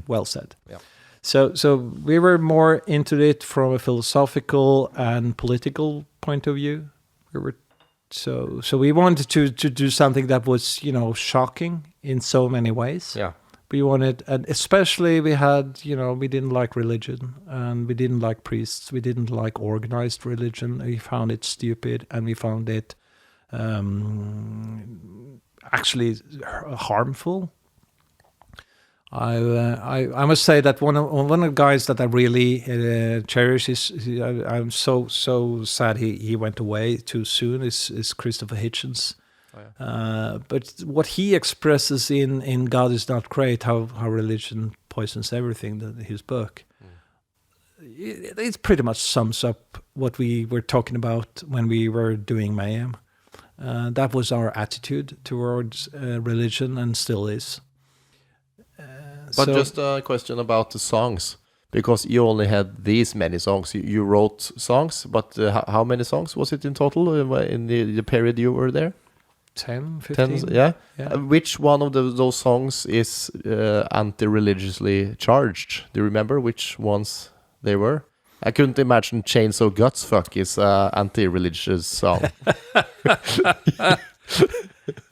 well said. Yeah. So we were more into it from a philosophical and political point of view. So we wanted to do something that was shocking in so many ways. Yeah. We wanted, and especially we had, we didn't like religion, and we didn't like priests. We didn't like organized religion. We found it stupid, and we found it actually harmful. I must say that one of the guys that I really cherish is I'm so sad he went away too soon is Christopher Hitchens. Oh, yeah. But what he expresses in God Is Not Great, how religion poisons everything, his book, it pretty much sums up what we were talking about when we were doing Mayhem. That was our attitude towards religion and still is. But just a question about the songs, because you only had these many songs. You wrote songs, but how many songs was it in total in the period you were there? 10, 15. 10, yeah. Which one of those songs is anti-religiously charged? Do you remember which ones they were? I couldn't imagine Chainsaw Guts Fuck is anti-religious song.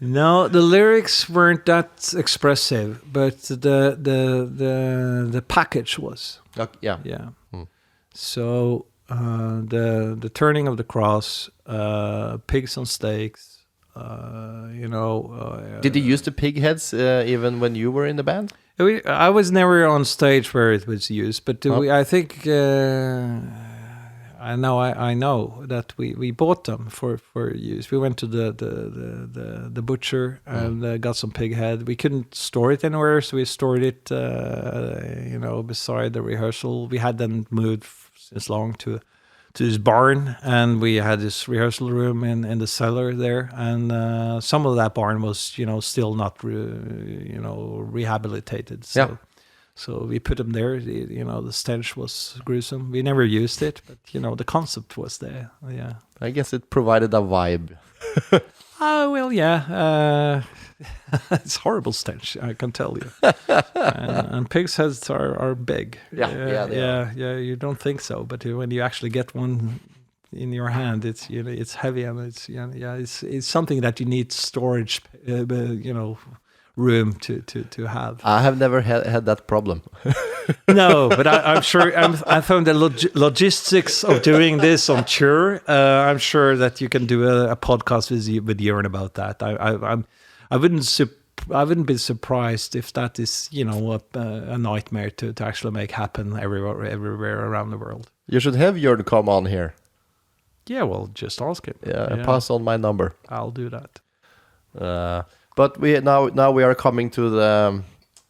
No, the lyrics weren't that expressive, but the package was. Yeah. Yeah. So the turning of the cross, pigs on stakes. Did you use the pig heads even when you were in the band? I was never on stage where it was used, but I think I know that we bought them for use. We went to the butcher and got some pig head. We couldn't store it anywhere, so we stored it beside the rehearsal. We had them moved since long to this barn, and we had this rehearsal room in the cellar there, and some of that barn was still not rehabilitated, so we put them there. The stench was gruesome. We never used it, but the concept was there. Yeah, I guess it provided a vibe. Well, yeah. It's horrible stench, I can tell you. And pigs' heads are big. Yeah, they are. You don't think so, but when you actually get one in your hand. It's it's heavy, and it's it's something that you need storage, room to have. I have never had that problem. No, but I'm sure I found the logistics of doing this on tour. I'm sure that you can do a podcast with Jørn about that. I wouldn't be surprised if that is a nightmare to actually make happen everywhere around the world. You should have Jørn come on here. Yeah, well, just ask him. Yeah, pass on my number. I'll do that. But we are coming to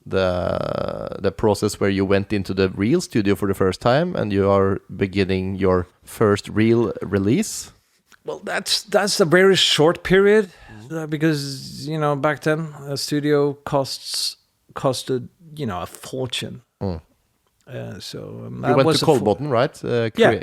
the process where you went into the real studio for the first time, and you are beginning your first real release. Well, that's a very short period, because back then a studio costed a fortune. You went to Kolbotn, right?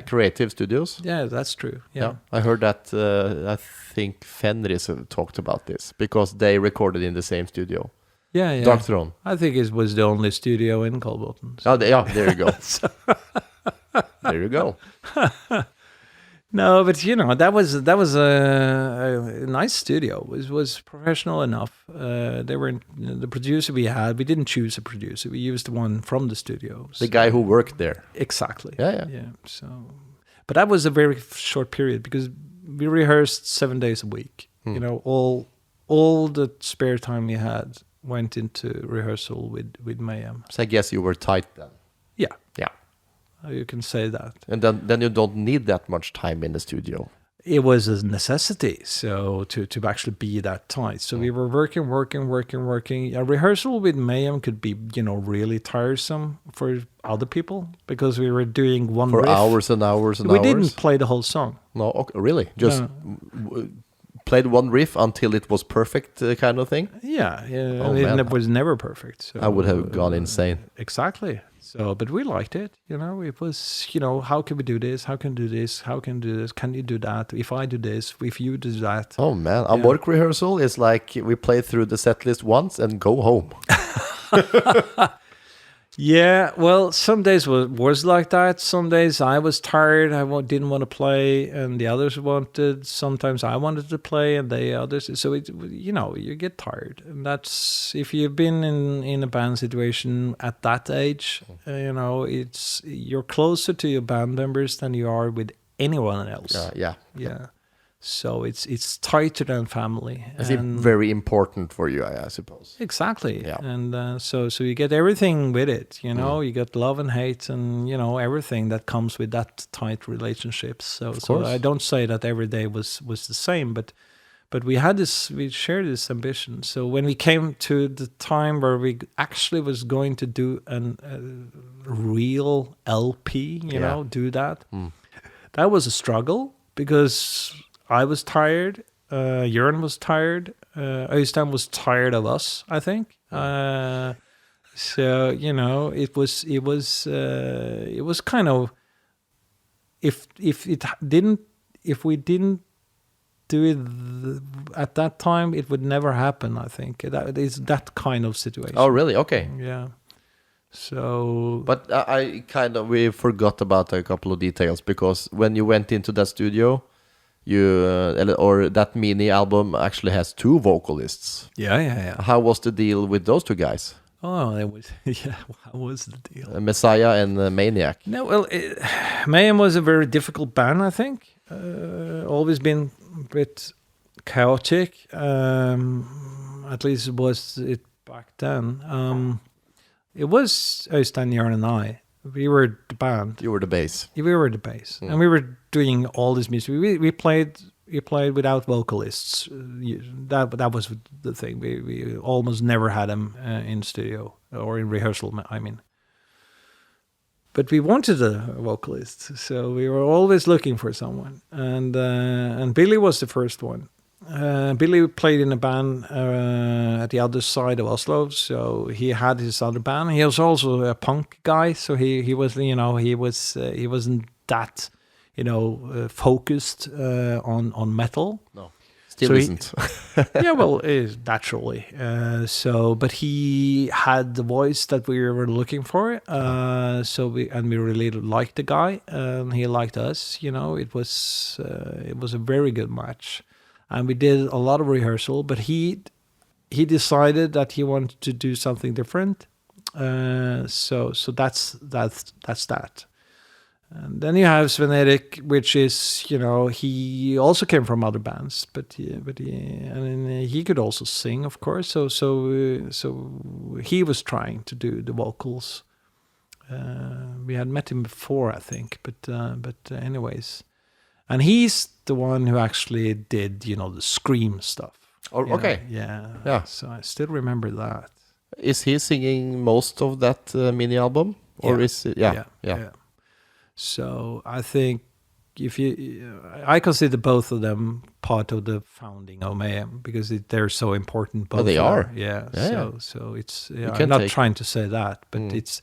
Creative Studios. Yeah, that's true. Yeah. I heard that. I think Fenris talked about this because they recorded in the same studio. Yeah. Dark Throne. I think it was the only studio in Kolbotn. So. Oh, there you go. There you go. No, but that was a nice studio. It was professional enough. They were the producer we had. We didn't choose a producer. We used one from the studio. The guy who worked there. Exactly. Yeah. So, but that was a very short period because we rehearsed 7 days a week. All the spare time we had went into rehearsal with Mayhem. So I guess you were tight then. Yeah. Yeah. You can say that. And then you don't need that much time in the studio. It was a necessity, so to actually be that tight. So we were working. A rehearsal with Mayhem could be, really tiresome for other people because we were doing one for riff. Hours and hours and we hours. We didn't play the whole song. No, okay, really? Just played one riff until it was perfect, kind of thing? Yeah. Oh, it was never perfect. So, I would have gone insane. Exactly. So, but we liked it. It was, how can we do this? How can we do this? How can we do this? Can you do that? If I do this, if you do that. Oh man, a Mork rehearsal is like we play through the set list once and go home. Yeah, well, some days was like that. Some days I was tired. I didn't want to play, and the others wanted. Sometimes I wanted to play, and the others. So you get tired, and that's if you've been in a band situation at that age. You're closer to your band members than you are with anyone else. Yeah. So it's tighter than family. It's very important for you, I suppose. Exactly. Yeah. And so you get everything with it, You get love and hate and, everything that comes with that tight relationships. So I don't say that every day was the same, but we shared this ambition. So when we came to the time where we actually was going to do a real LP, do that, that was a struggle because I was tired. Jørn was tired. Øystein was tired of us, I think. So it was kind of if we didn't do it at that time, it would never happen. I think that is that kind of situation. Oh, really? Okay. Yeah. So, but we forgot about a couple of details because when you went into that studio. Or that mini album actually has 2 vocalists. Yeah. How was the deal with those 2 guys? Oh, it was how was the deal? Messiah and Maniac. No, well, Mayhem was a very difficult band. I think always been a bit chaotic. At least it was it back then. It was Øystein, Jørn, and I. We were the band. You were the bass. We were the bass, and we were doing all this music. We played without vocalists. That was the thing. We almost never had them in studio or in rehearsal. I mean, but we wanted a vocalist, so we were always looking for someone. And Billy was the first one. Billy played in a band at the other side of Oslo, so he had his other band. He was also a punk guy, so he was he wasn't that focused on metal. No. Still isn't. Yeah, well, naturally. But he had the voice that we were looking for. We really liked the guy. He liked us. It was a very good match, and we did a lot of rehearsal. But he decided that he wanted to do something different. So that's that. And then you have Sven Erik, which is, he also came from other bands, but he could also sing, of course. So he was trying to do the vocals. We had met him before, I think, but anyways, and he's the one who actually did, the scream stuff. Oh, okay. Yeah. So I still remember that. Is he singing most of that mini album, or is it? Yeah. So I think I consider both of them part of the founding of Mayhem because they're so important. Both they are. Yeah. So it's. I'm not trying to say that, but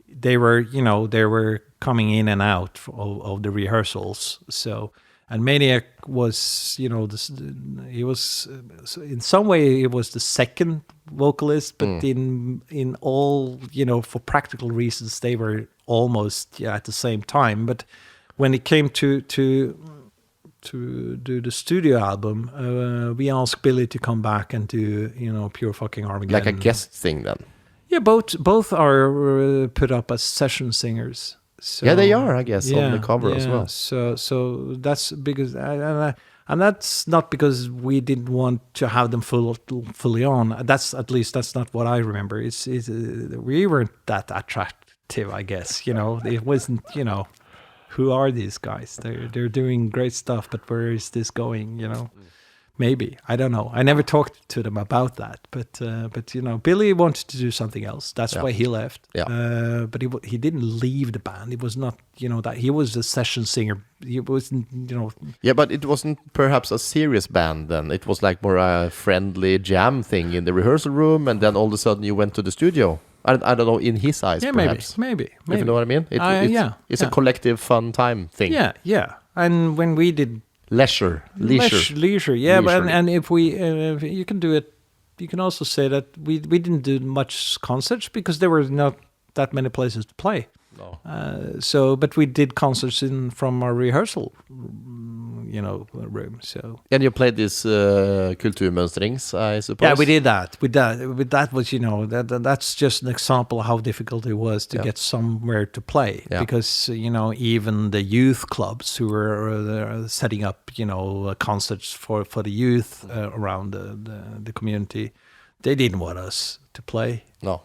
they were coming in and out of the rehearsals. So. And Maniac was, he was, in some way, he was the second vocalist, but in all, for practical reasons, they were almost at the same time. But when it came to do the studio album, we asked Billy to come back and do, Pure Fucking Armageddon. Like a guest thing then? Yeah, both are put up as session singers. So, yeah, they are, I guess, on the cover as well. So that's because, and that's not because we didn't want to have them fully on. That's not what I remember. We weren't that attractive, I guess. It wasn't. Who are these guys? They're doing great stuff, but where is this going? Maybe, I don't know. I never talked to them about that, but Billy wanted to do something else. That's why he left. Yeah. But he didn't leave the band. It was not, that he was a session singer. He wasn't, Yeah, but it wasn't perhaps a serious band then. It was like more a friendly jam thing in the rehearsal room, and then all of a sudden you went to the studio. I don't know, in his eyes, perhaps. Maybe. If you know what I mean? It's a collective fun time thing. Yeah. And when we did leisure. Yeah, but and if you can do it, you can also say that we didn't do much concerts because there were not that many places to play. No. But we did concerts from our rehearsal, room. So. And you played this Kulturmønstrings, I suppose. Yeah, we did that. That was, that's just an example of how difficult it was to get somewhere to play because even the youth clubs who were setting up concerts for the youth around the community, they didn't want us to play. No.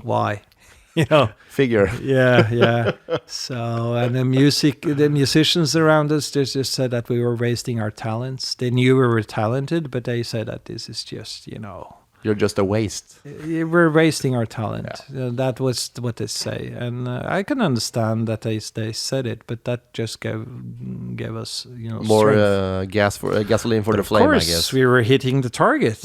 Why? Figure. Yeah. So, and the musicians around us, they just said that we were wasting our talents. They knew we were talented, but they said that this is just, You're just a waste. We're wasting our talent. Yeah. That was what they say. And I can understand that they said it, but that just gave us, more gasoline for the flame, I guess. Of course, we were hitting the target,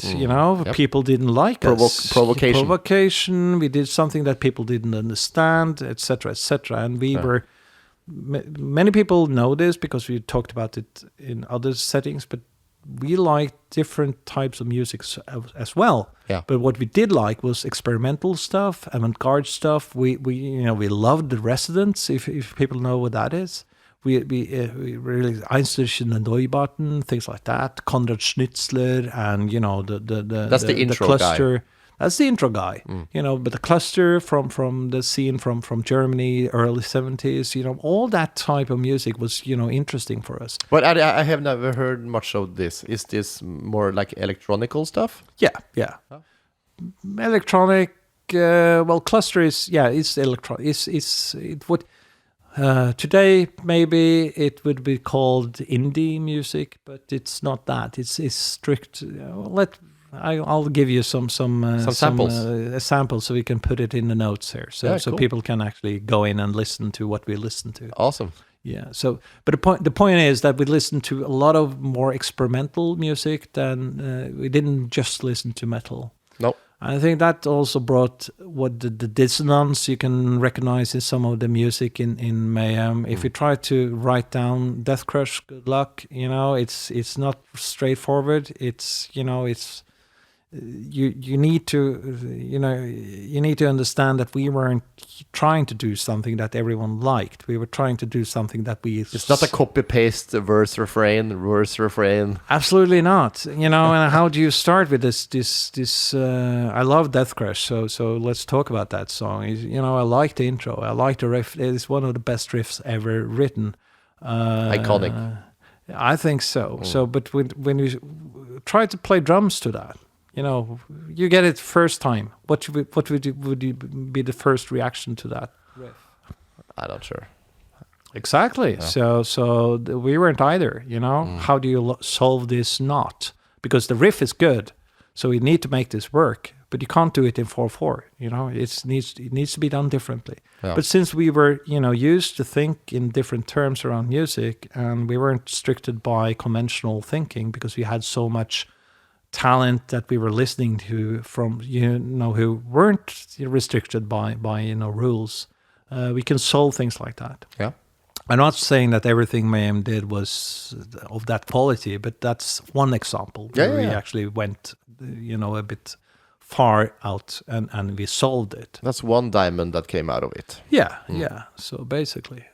People didn't like us. Provocation. We did something that people didn't understand, etc., etc. And we were... Many people know this because we talked about it in other settings, but we liked different types of music as well. Yeah. But what we did like was experimental stuff, avant-garde stuff. We loved The Residents, if people know what that is. We really Einstürzen and Neubauten, things like that. Konrad Schnitzler and that's the intro cluster. Guy. That's the intro guy, but the cluster from the scene from Germany, early 70s, all that type of music was, interesting for us. But I have never heard much of this. Is this more like electronical stuff? Yeah. Huh? Electronic, cluster is, it's electronic. It would, today maybe it would be called indie music, but it's not that. It's strict, I'll give you some samples. Samples so we can put it in the notes here, so cool. People can actually go in and listen to what we listen to. Awesome. Yeah. So, but the point is that we listened to a lot of more experimental music than we didn't just listen to metal. No. I think that also brought what the dissonance you can recognize in some of the music in Mayhem. If you try to write down Deathcrush, good luck. It's not straightforward. It's you need to understand that we weren't trying to do something that everyone liked. We were trying to do something that we. It's not a copy paste verse refrain. Absolutely not. And how do you start with this? I love Deathcrush, so let's talk about that song. I like the intro. I like the riff. It's one of the best riffs ever written. Iconic. I think so. So, but when you try to play drums to that. You get it first time. What would be the first reaction to that riff? I'm not sure. Exactly. Yeah. So we weren't either. How do you solve this knot? Because the riff is good, so we need to make this work. But you can't do it in 4/4. It needs to be done differently. Yeah. But since we were used to think in different terms around music, and we weren't restricted by conventional thinking because we had so much talent that we were listening to from who weren't restricted by rules, we can solve things like that. Yeah, I'm not saying that everything Mayhem did was of that quality, but that's one example where we actually went a bit far out and we solved it. That's one diamond that came out of it. Yeah. So basically.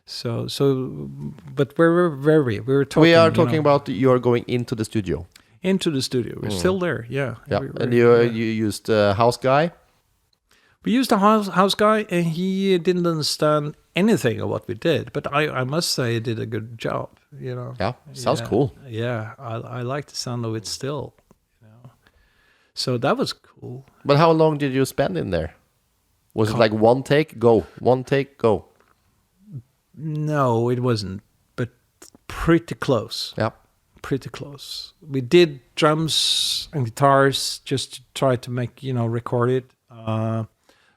So but we were talking. We are talking about you're going into the studio. Into the studio. We're still there, yeah. And you used a house guy? We used a house guy, and he didn't understand anything of what we did. But I must say he did a good job, Yeah, sounds cool. Yeah, I like the sound of it still, So that was cool. But how long did you spend in there? Was it like one take, go? One take, go? No, it wasn't. But pretty close. Yeah. Pretty close. We did drums and guitars just to try to make, record it.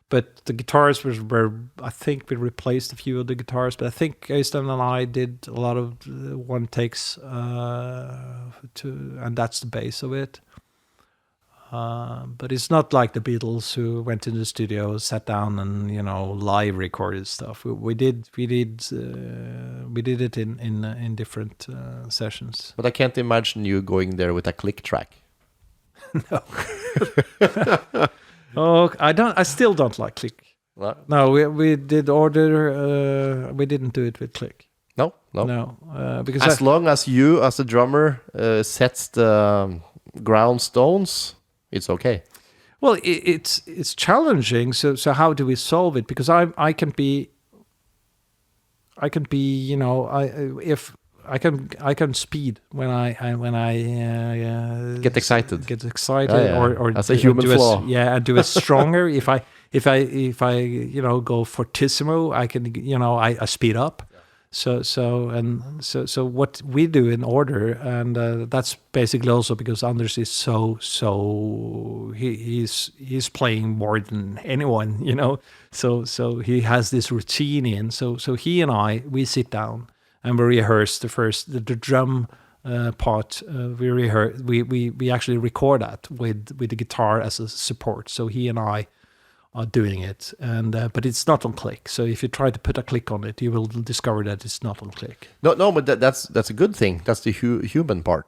But the guitars were I think we replaced a few of the guitars, but I think Øystein and I did a lot of one takes, and that's the base of it. But it's not like the Beatles who went to the studio, sat down, and live recorded stuff. We did it in different sessions. But I can't imagine you going there with a click track. No. I still don't like click. What? No, we did order. We didn't do it with click. No. Because as long as you, as a drummer, sets the ground stones. It's okay. Well, it's challenging. So how do we solve it? Because I can be if I can speed when I get excited. Or as a human flaw. And do it stronger. if I go fortissimo, I can I speed up. So what we do in order, and that's basically also because Anders is so he's playing more than anyone, so he has this routine in. So he and we sit down and we rehearse the drum part. We actually record that with the guitar as a support. So he and I are doing it, and but it's not on click. So if you try to put a click on it, you will discover that it's not on click. No, but that's a good thing. That's the human part.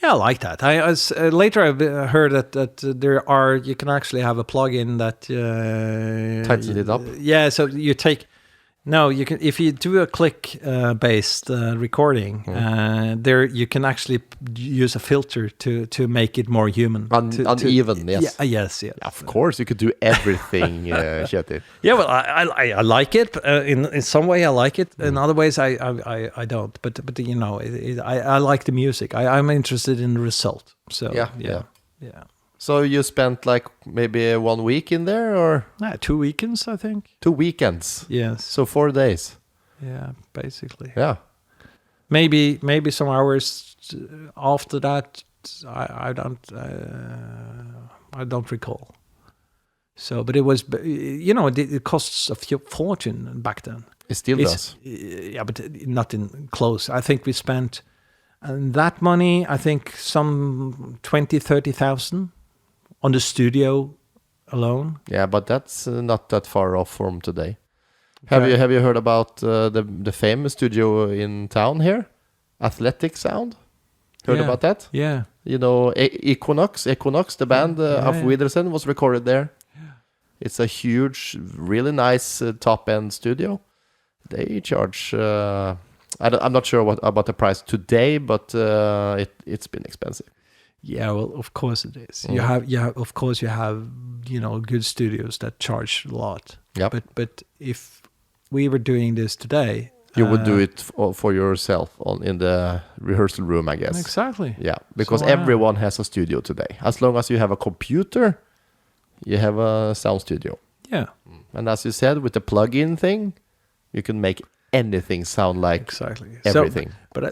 Yeah, I like that. Later I've heard that you can actually have a plugin that tightens it up. Yeah, so you take. No, you can if you do a click based recording. There you can actually use a filter to make it more human, uneven. Yes. Yes. Of course, you could do everything, Kjetil. Yeah, well, I like it. In some way, I like it. In other ways, I don't. But I like the music. I'm interested in the result. So yeah. So you spent like maybe 1 week in there, or 2 weekends, I think. 2 weekends. Yes. So 4 days. Yeah, basically. Yeah. Maybe some hours after that. I don't recall. So, but it was, it costs a fortune back then. It still does. Yeah, but not in close. I think we spent that money. I think some 20,000-30,000. on the studio alone. Yeah, but that's not that far off from today. Have you heard about the famous studio in town here, Athletic Sound? Heard about that? Yeah. You know, Equinox, the band of Widersen was recorded there. Yeah. It's a huge, really nice top-end studio. They charge. I'm not sure about the price today, but it's been expensive. Yeah, well, of course it is. You have good studios that charge a lot. Yeah. But if we were doing this today, you would do it for yourself in the rehearsal room, I guess. Exactly. Yeah, because everyone has a studio today. As long as you have a computer, you have a sound studio. Yeah. And as you said, with the plug-in thing, you can make anything sound like everything. So,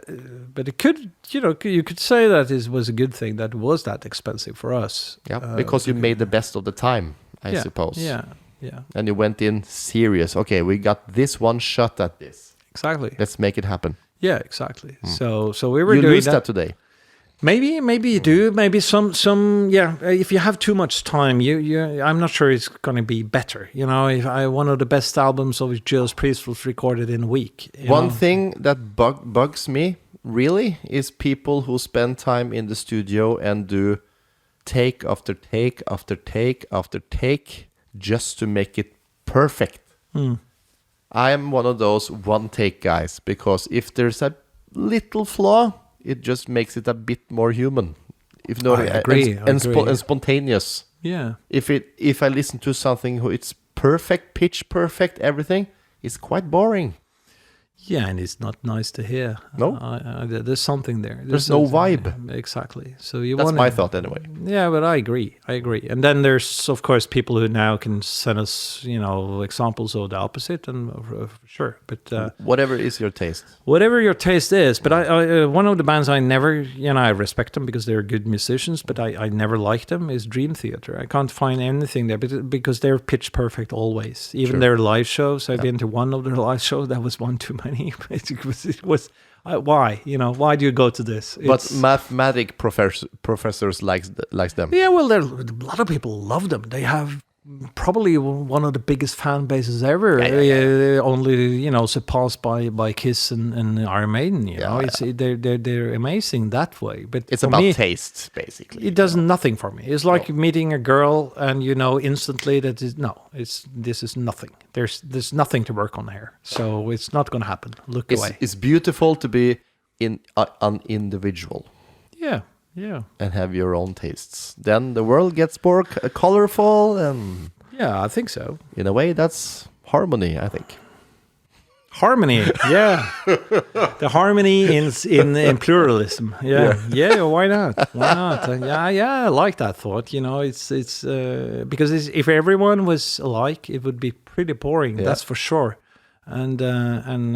but it could, you could say that it was a good thing that it was that expensive for us. Yeah, because you made the best of the time, I suppose. Yeah, yeah. And you went in serious. Okay, we got this one shot at this. Exactly. Let's make it happen. Yeah, exactly. So we were doing lose that today. Maybe you do. Maybe some. If you have too much time, I'm not sure it's going to be better. If one of the best albums of Judas Priest was recorded in a week. One thing that bugs me really is people who spend time in the studio and do take after take after take after take just to make it perfect. I am one of those one-take guys, because if there's a little flaw, it just makes it a bit more human. If not, I agree. And spontaneous. Yeah. If I listen to something it's perfect, pitch perfect, everything, it's quite boring. Yeah, and it's not nice to hear. No, there's something there. There's no vibe. Exactly. So that's my thought anyway. Yeah, but I agree. And then there's of course people who now can send us, examples of the opposite, and sure. But whatever is your taste. Whatever your taste is. But I one of the bands I never, I respect them because they're good musicians, but I never liked them is Dream Theater. I can't find anything there because they're pitch perfect always. Even their live shows. I've been to one of their live shows. That was one too many. It was why why do you go to this? But mathematic professors likes them. Yeah, well, a lot of people love them. They have probably one of the biggest fan bases ever. Only surpassed by Kiss and Iron Maiden. They're amazing that way. But it's about me, taste, basically. It does nothing for me. It's like meeting a girl and instantly that this is nothing. There's nothing to work on here, so it's not going to happen. Look away. It's beautiful to be an individual. Yeah. Yeah, and have your own tastes. Then the world gets more colorful, and I think so. In a way, that's harmony. I think harmony. Yeah, the harmony in pluralism. Yeah. Why not? Yeah. I like that thought. It's because if everyone was alike, it would be pretty boring. Yeah. That's for sure. And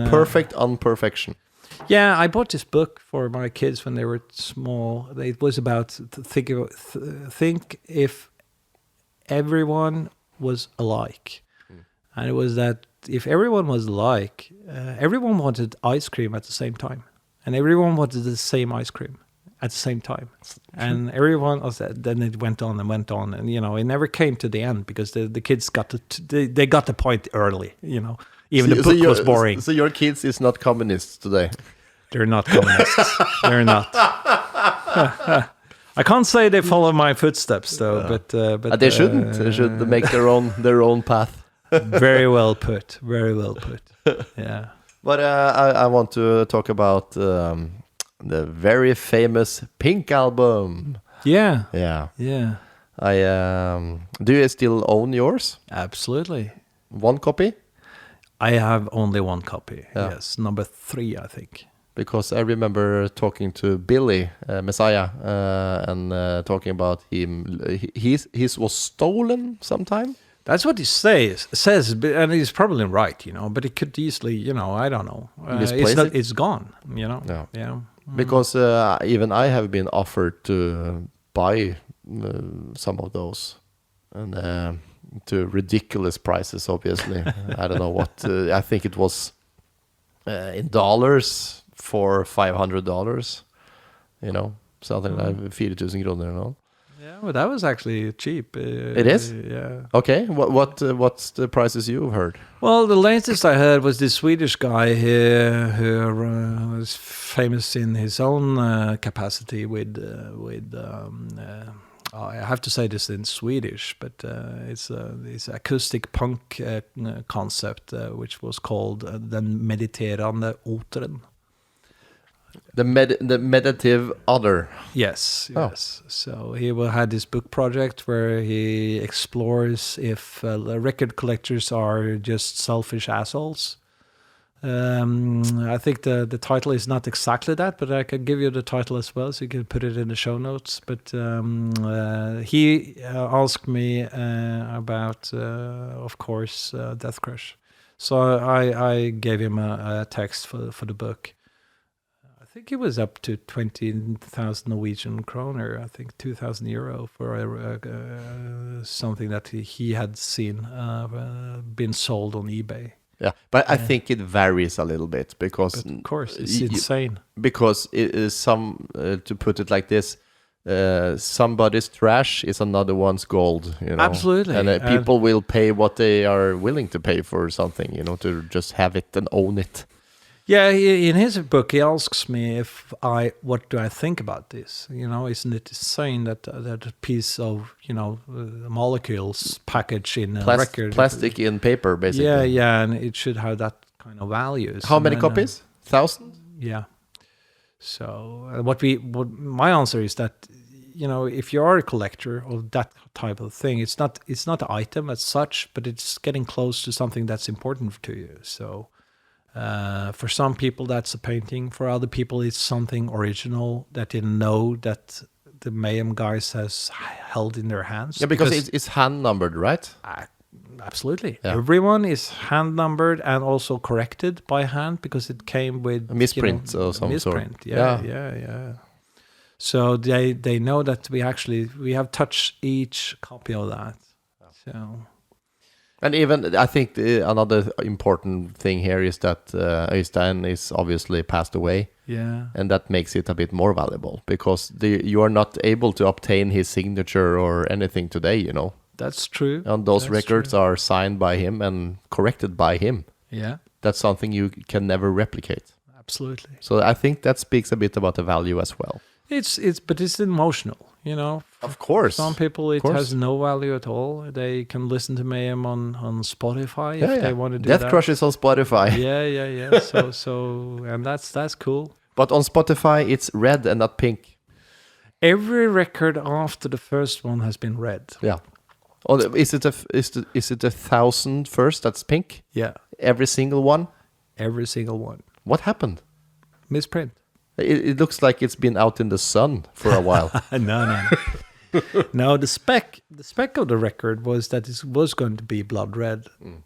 perfect unperfection. Yeah, I bought this book for my kids when they were small. It was about think if everyone was alike. And it was that if everyone was alike, everyone wanted ice cream at the same time. And everyone wanted the same ice cream at the same time. And everyone else, then it went on. And, it never came to the end because the kids got they got the point early, Even the book was boring. So your kids is not communists today? They're not communists. They're not. I can't say they follow my footsteps, though. But they shouldn't. They should make their own path. Very well put. Very well put. Yeah. But I want to talk about the very famous Pink album. Yeah. Yeah. Do you still own yours? Absolutely. One copy? I have only one copy. Yeah. Yes, number 3, I think. Because I remember talking to Billy Messiah and talking about him. His was stolen sometime. That's what he says, and he's probably right, But it could easily, I don't know. It's gone, Yeah. Because even I have been offered to buy some of those, and to ridiculous prices. Obviously, I don't know what. I think it was in dollars for $500. Something like 4,000 kronor. Yeah, well, that was actually cheap. It is? Yeah. Okay, what's the prices you've heard? Well, the latest I heard was this Swedish guy here who was famous in his own capacity with I have to say this in Swedish, but it's this acoustic punk concept which was called Den mediterande oteren. The meditative other. Yes, Oh. yes. So he had this book project where he explores if the record collectors are just selfish assholes. I think the title is not exactly that, but I can give you the title as well, so you can put it in the show notes. But he asked me about, of course, Deathcrush. So I gave him a text for the book. I think it was up to 20,000 Norwegian kroner, I think 2,000 euro for something that he had seen been sold on eBay. Yeah, but I think it varies a little bit because, But of course, it's insane. Because it is to put it like this, somebody's trash is another one's gold. You know? Absolutely. And people will pay what they are willing to pay for something, you know, to just have it and own it. Yeah, in his book, he asks me what do I think about this? You know, isn't it insane that a piece of molecules packaged in a record, plastic in paper, basically. Yeah, and it should have that kind of values. How many copies? 1,000? Yeah. So what my answer is that if you are a collector of that type of thing, it's not an item as such, but it's getting close to something that's important to you. So. For some people, that's a painting. For other people, it's something original that they know that the Mayhem guys has held in their hands. Yeah, because it's hand numbered, right? Absolutely. Yeah. Everyone is hand numbered and also corrected by hand because it came with a misprint or some misprint. sort. Yeah. So they know that we have touched each copy of that. So. And even, I think another important thing here is that Øystein is obviously passed away. Yeah. And that makes it a bit more valuable because you are not able to obtain his signature or anything today, you know. That's true. And those records are signed by him and corrected by him. Yeah. That's something you can never replicate. Absolutely. So I think that speaks a bit about the value as well. But it's emotional, you know. Of course. Some people it has no value at all. They can listen to Mayhem on Spotify if they want to do that. Deathcrush is on Spotify. Yeah. So and that's cool. But on Spotify it's red and not pink. Every record after the first one has been red. Yeah. Oh, is it 1,000 first that's pink? Yeah. Every single one? Every single one. What happened? Misprint. It looks like it's been out in the sun for a while. No. No, the spec of the record was that it was going to be blood red. And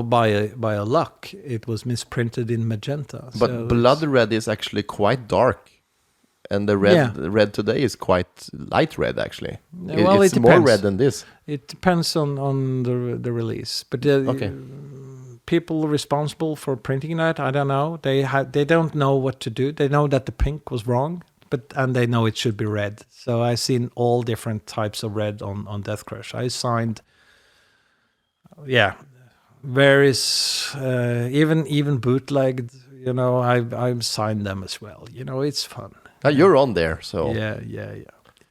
by a luck it was misprinted in magenta. But so blood red is actually quite dark. And the red today is quite light red actually. Well, it's it more depends. red than this. It depends on the release. But Okay. People responsible for printing that, I don't know. They don't know what to do. They know that the pink was wrong, and they know it should be red. So I've seen all different types of red on Deathcrush. I signed, various, even bootlegged. You know, I've signed them as well. You know, it's fun. You're on there, so Yeah.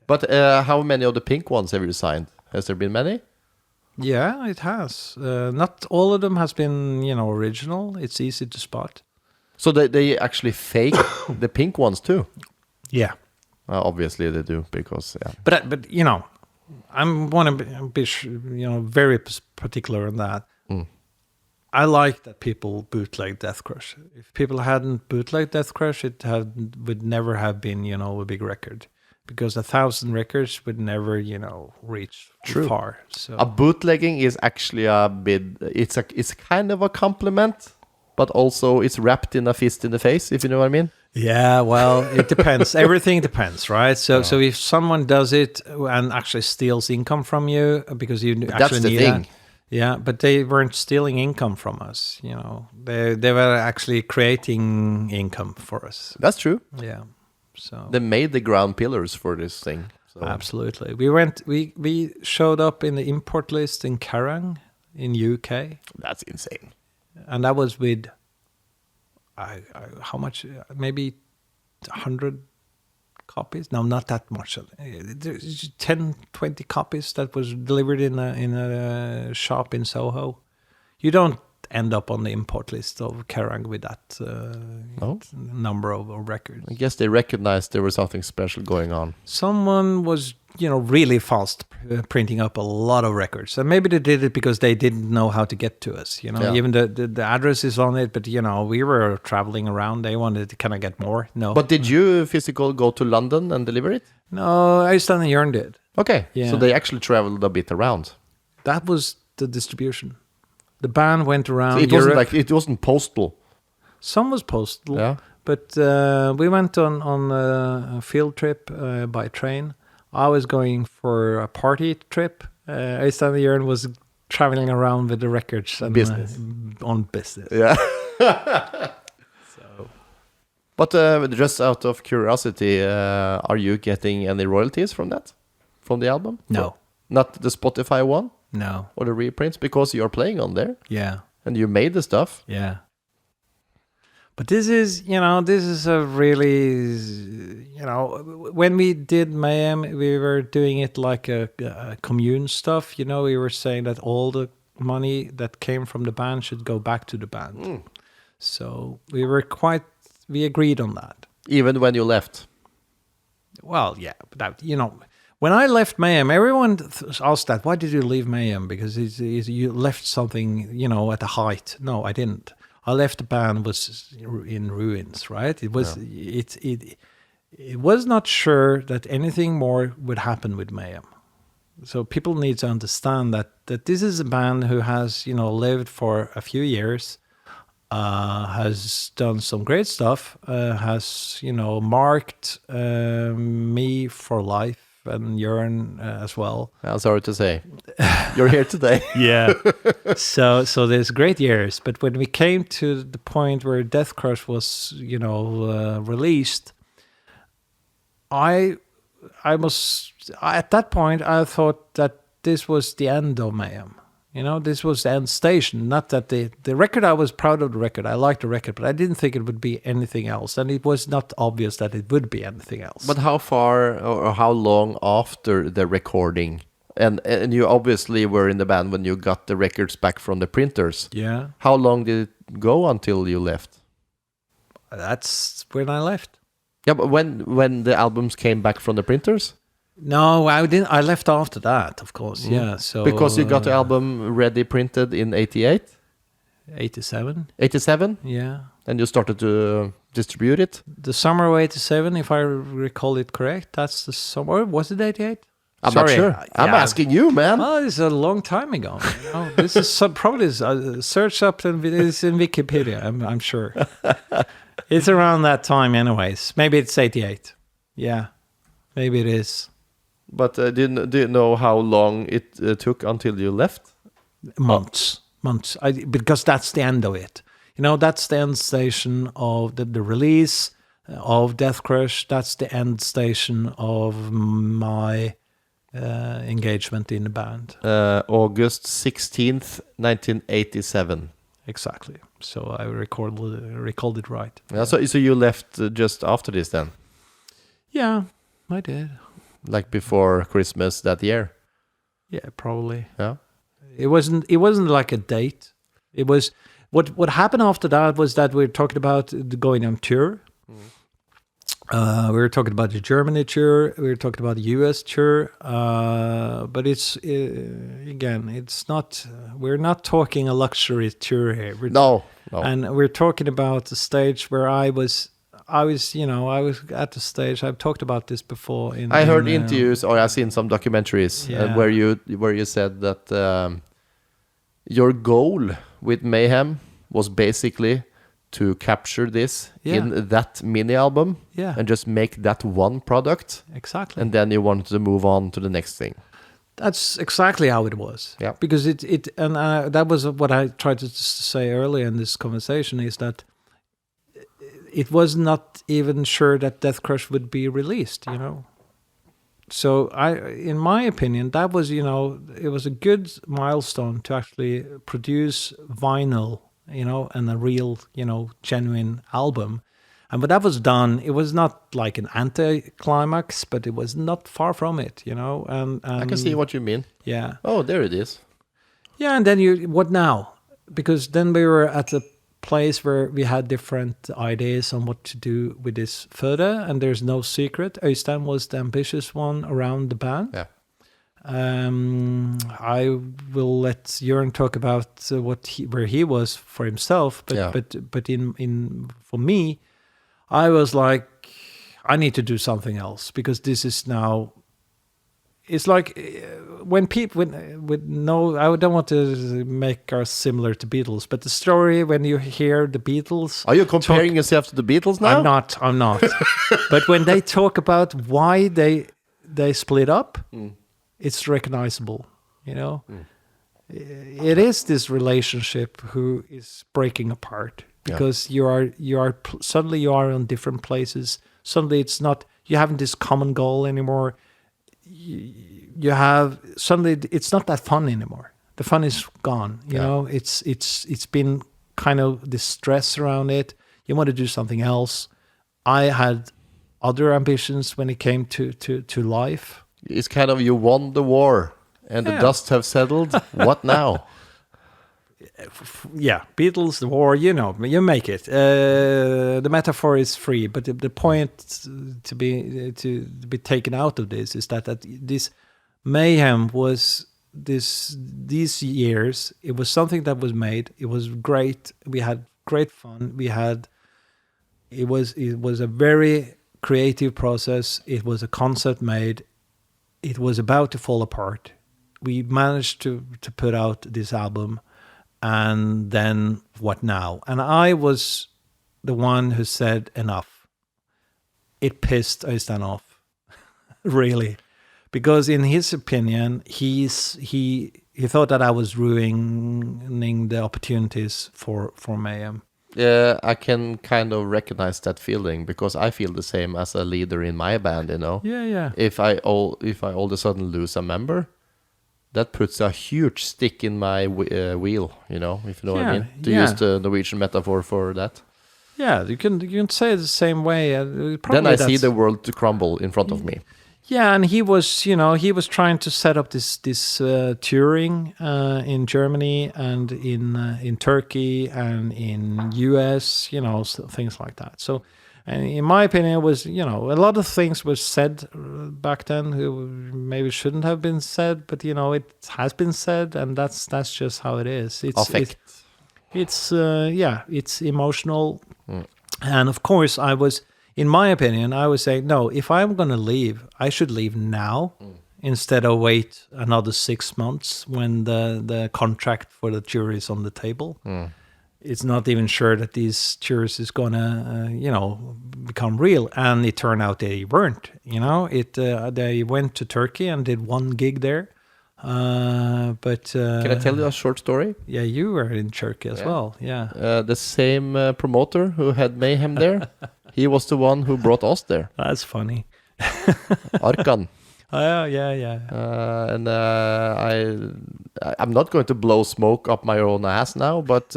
But how many of the pink ones have you signed? Has there been many? Yeah, it has. Not all of them has been, original. It's easy to spot. So they actually fake the pink ones too? Yeah. Obviously they do because But I want to be very particular on that. I like that people bootleg Deathcrush. If people hadn't bootlegged Deathcrush, would never have been, a big record. Because 1,000 records would never, reach far. So a bootlegging is actually a bit. It's kind of a compliment, but also it's wrapped in a fist in the face. If you know what I mean. Yeah, well, it depends. Everything depends, right? So if someone does it and actually steals income from you because you actually that's the need thing. that, yeah, but they weren't stealing income from us. They were actually creating income for us. That's true. Yeah. So they made the ground pillars for this thing. So. Absolutely. We showed up in the import list in Kerrang in UK. That's insane. And that was with how much? Maybe 100 copies? No, not that much. There's 10, 20 copies that was delivered in a shop in Soho. You don't end up on the import list of Kerrang with that number of records. I guess they recognized there was something special going on. Someone was, really fast printing up a lot of records. And maybe they did it because they didn't know how to get to us. Even the address is on it, but, we were traveling around. They wanted to kind of get more. No. But did you physically go to London and deliver it? No, Øystein and Jørn did. Okay. Yeah. So they actually traveled a bit around. That was the distribution. The band went around. So it wasn't postal. Some was postal. Yeah. But we went on a field trip by train. I was going for a party trip. Øystein and Jørn was traveling around with the records and business. On business. Yeah. So. But just out of curiosity, are you getting any royalties from that? From the album? No. Not the Spotify one? No. Or the reprints? Because you're playing on there. Yeah. And you made the stuff. Yeah. But this is a really, when we did Mayhem, we were doing it like a commune stuff. We were saying that all the money that came from the band should go back to the band. Mm. So we agreed on that. Even when you left? Well, yeah. But that, when I left Mayhem, everyone asked that, why did you leave Mayhem? Because you left something, at the height. No, I didn't. I left the band was in ruins, right? It was it was not sure that anything more would happen with Mayhem. So people need to understand that this is a band who has lived for a few years, has done some great stuff, has marked me for life. And Jørn as well. I'm sorry to say, you're here today. Yeah. So there's great years, but when we came to the point where Deathcrush was, released, at that point I thought that this was the end of Mayhem. This was the end station. Not that the record, I was proud of the record. I liked the record, but I didn't think it would be anything else. And it was not obvious that it would be anything else. But how far or how long after the recording? And you obviously were in the band when you got the records back from the printers. Yeah. How long did it go until you left? That's when I left. Yeah, but when the albums came back from the printers? No, I didn't. I left after that, of course. Yeah, so because you got the album ready printed in 88, 87, 87. Yeah, and you started to distribute it. The summer of 87, if I recall it correct. That's the summer. Was it 88? I'm not sure. I'm asking you, man. Well, it's a long time ago. This is probably search up and it's in Wikipedia. I'm sure. It's around that time, anyways. Maybe it's 88. Yeah, maybe it is. But do you know how long it took until you left? Months. Because that's the end of it. That's the end station of the release of Deathcrush. That's the end station of my engagement in the band. August 16th, 1987. Exactly. So I recalled it right. Yeah. So you left just after this then? Yeah, I did. Like before Christmas that year? Yeah, probably. Yeah. It wasn't like a date. It was what happened after that was that we were talking about going on tour. Mm. We were talking about the Germany tour. We were talking about the US tour. But it's again, it's not. We're not talking a luxury tour here. No. And we're talking about the stage where I was at the stage. I've talked about this before. I heard interviews, or I've seen some documentaries where you said that your goal with Mayhem was basically to capture this in that mini album and just make that one product. Exactly. And then you wanted to move on to the next thing. That's exactly how it was. Yeah. Because that was what I tried to say earlier in this conversation, is that it was not even sure that Deathcrush would be released, you know. So in my opinion, that was, you know, it was a good milestone to actually produce vinyl, you know, and a real, you know, genuine album. And when that was done, it was not like an anti-climax, but it was not far from it, you know. And I can see what you mean. Yeah. Oh, there it is. Yeah, and then what now? Because then we were at a place where we had different ideas on what to do with this further, and there's no secret. Øystein was the ambitious one around the band. Yeah. I will let Jørn talk about where he was for himself, but in for me, I was like, I need to do something else, because this is now. It's like when people I don't want to make us similar to Beatles, but the story when you hear the Beatles. Are you comparing yourself to the Beatles now? I'm not. But when they talk about why they split up, it's recognizable. You know, it is this relationship who is breaking apart because you are suddenly you are on different places. Suddenly it's not, you haven't this common goal anymore. You have suddenly it's not that fun anymore. The fun is gone. You know, it's been kind of this stress around it. You want to do something else. I had other ambitions when it came to life. It's kind of, you won the war and the dust have settled. What now? Yeah, Beatles, the war, you know, you make it. The metaphor is free, but the point to be taken out of this is that this Mayhem was these years. It was something that was made. It was great. We had great fun. It was a very creative process. It was a concept made. It was about to fall apart. We managed to put out this album. And then what now? And I was the one who said enough. It pissed Øystein off, really, because in his opinion, he thought that I was ruining the opportunities for Mayhem. Yeah, I can kind of recognize that feeling, because I feel the same as a leader in my band. You know. Yeah. If I all of a sudden lose a member, that puts a huge stick in my wheel, you know, if you know what I mean. To use the Norwegian metaphor for that. Yeah, you can say it the same way. Then I see the world to crumble in front of me. Yeah, and he was trying to set up this touring in Germany and in Turkey and in US, you know, things like that. So. And in my opinion, it was, you know, a lot of things were said back then who maybe shouldn't have been said, but, you know, it has been said, and that's just how it is. It's emotional. And of course, in my opinion, I was saying, no, if I'm going to leave, I should leave now instead of wait another 6 months when the contract for the jury is on the table. It's not even sure that these tours is gonna, become real, and it turned out they weren't. You know, they went to Turkey and did one gig there, but can I tell you a short story? Yeah, you were in Turkey as well. Yeah, the same promoter who had Mayhem there, he was the one who brought us there. That's funny. Arkan. Oh, yeah. And I'm not going to blow smoke up my own ass now, but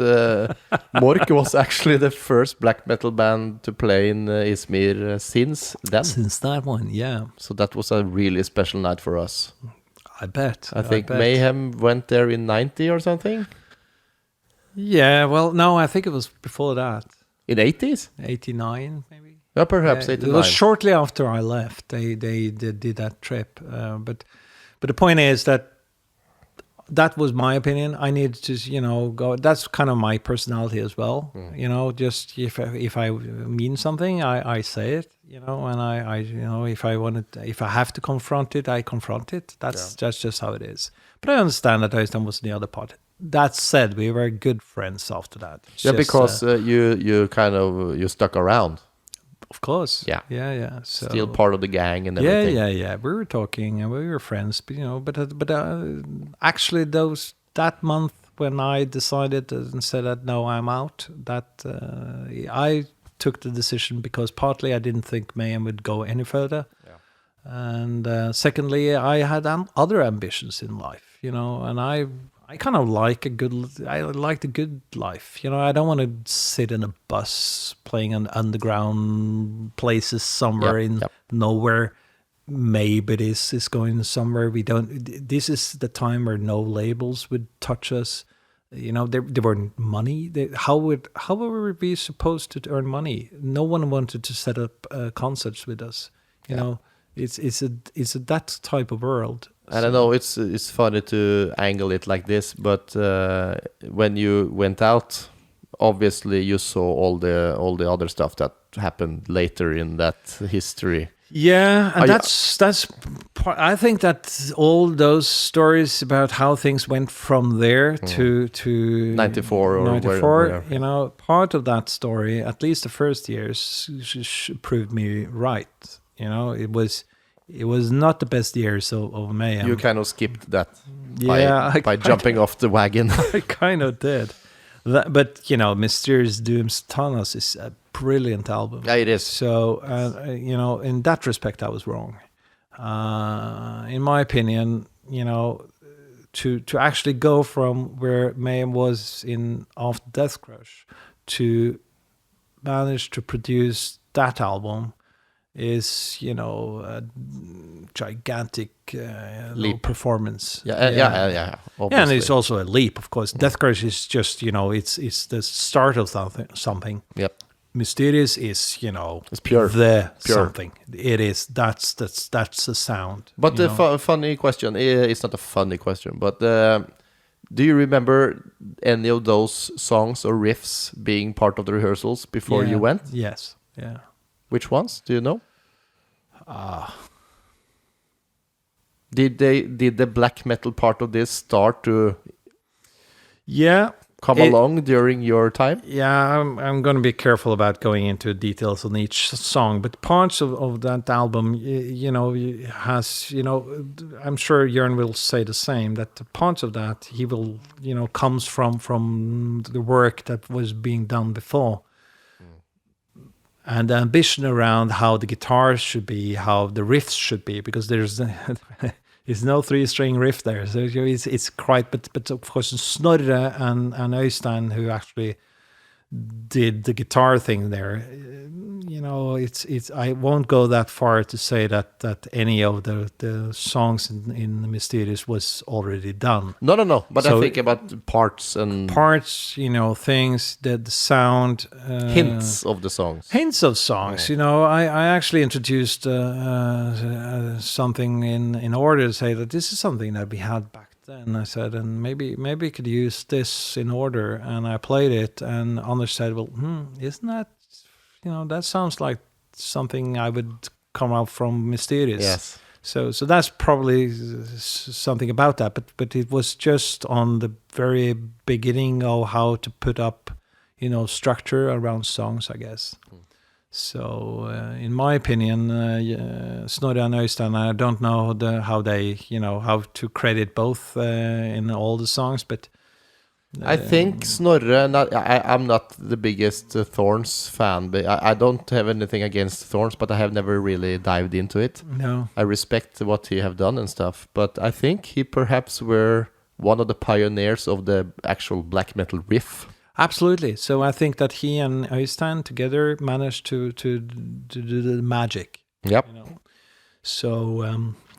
Mork was actually the first black metal band to play in Izmir since then. Since that one, yeah. So that was a really special night for us. I bet. I think Mayhem went there in 90 or something. Yeah, well, no, I think it was before that. In 80s? 89, maybe. Yeah, perhaps 89. It was shortly after I left. They did that trip. But the point is that was my opinion. I needed to, go. That's kind of my personality as well. You know, just if I mean something, I say it. You know, and I if I have to confront it, I confront it. That's just how it is. But I understand that Øystein was in the other part. That said, we were good friends after that. Because you stuck around. Of course. Yeah. So, still part of the gang and everything. Yeah. We were talking and we were friends, but actually that month when I decided and said that no, I'm out, that took the decision because partly I didn't think Mayhem would go any further. And secondly, I had other ambitions in life, and I kind of like I like the good life, I don't want to sit in a bus playing in underground places somewhere in nowhere. Maybe this is going somewhere we don't. This is the time where no labels would touch us. There weren't money. How were we supposed to earn money? No one wanted to set up concerts with us. It's that type of world. And I know it's funny to angle it like this, but when you went out, obviously you saw all the other stuff that happened later in that history. Yeah, and that's I think that all those stories about how things went from there to 94 or 94, part of that story, at least the first years, proved me right. It was not the best years of Mayhem. You kind of skipped that by by jumping off the wagon. I kind of did. But, Mysterious Doom's Thanos is a brilliant album. Yeah, it is. So, in that respect, I was wrong. In my opinion, to actually go from where Mayhem was after Deathcrush to manage to produce that album is, a gigantic leap performance. Yeah. Yeah, Obviously. and it's also a leap, of course. Deathcrush is just, it's the start of something. Yep. Mysterious is, it's pure. Something. It is. That's the sound. But the funny question, it's not a funny question, but do you remember any of those songs or riffs being part of the rehearsals before you went? Yes. Yeah. Which ones? Do you know? Did the black metal part of this start to come along during your time? Yeah, I'm going to be careful about going into details on each song, but parts of that album, has, I'm sure Jörn will say the same, that the parts of that he will, comes from the work that was being done before. And the ambition around how the guitars should be, how the riffs should be, because there's no 3-string riff there. So it's quite, but of course Snorre and Øystein, who actually did the guitar thing there, it's I won't go that far to say that any of the songs in Mysterious was already done. No. But I think about parts, things, the sound, hints of the songs. Hints of songs. I actually introduced something in order to say that this is something that we had back then. I said, and maybe we could use this in order, and I played it, and Anders said, well, isn't that, that sounds like something I would come out from Mysterious. Yes. So that's probably something about that, but it was just on the very beginning of how to put up, structure around songs, I guess. So, in my opinion, Snorre and Øystein, I don't know how they, how to credit both in all the songs, but I think Snorre. I'm not the biggest Thorns fan, but I don't have anything against Thorns, but I have never really dived into it. No, I respect what he have done and stuff, but I think he perhaps were one of the pioneers of the actual black metal riff. Absolutely. So I think that he and Øystein together managed to do the magic. Yep. So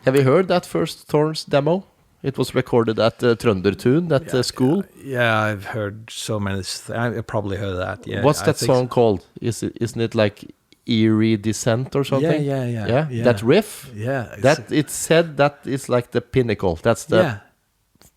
have you heard that first Thorns demo? It was recorded at Trøndertun, that school. Yeah, I've heard so many. I probably heard that. Yeah. What's that song called? Isn't it like Eerie Descent or something? Yeah. That riff. Yeah. It's said that it's like the pinnacle. That's the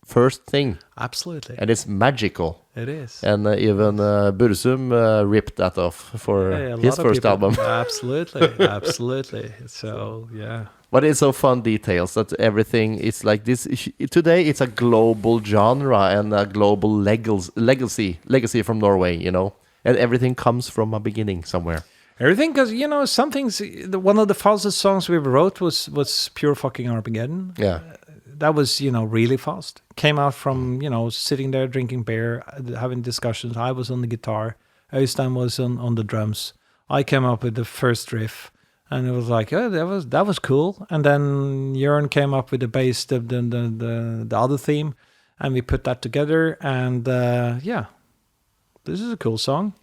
first thing. Absolutely. And it's magical. It is. And even Bursum ripped that off for his first album. Absolutely. So, yeah. But it's so fun details that everything is like this. Today it's a global genre and a global legacy from Norway, and everything comes from a beginning somewhere. Everything, because, some things, one of the fastest songs we ever wrote was Pure Fucking Armageddon. Yeah. That was, really fast. Came out from, sitting there drinking beer, having discussions. I was on the guitar. Øystein was on the drums. I came up with the first riff, and it was like, oh, that was cool. And then Jörn came up with the bass, the other theme, and we put that together. And this is a cool song.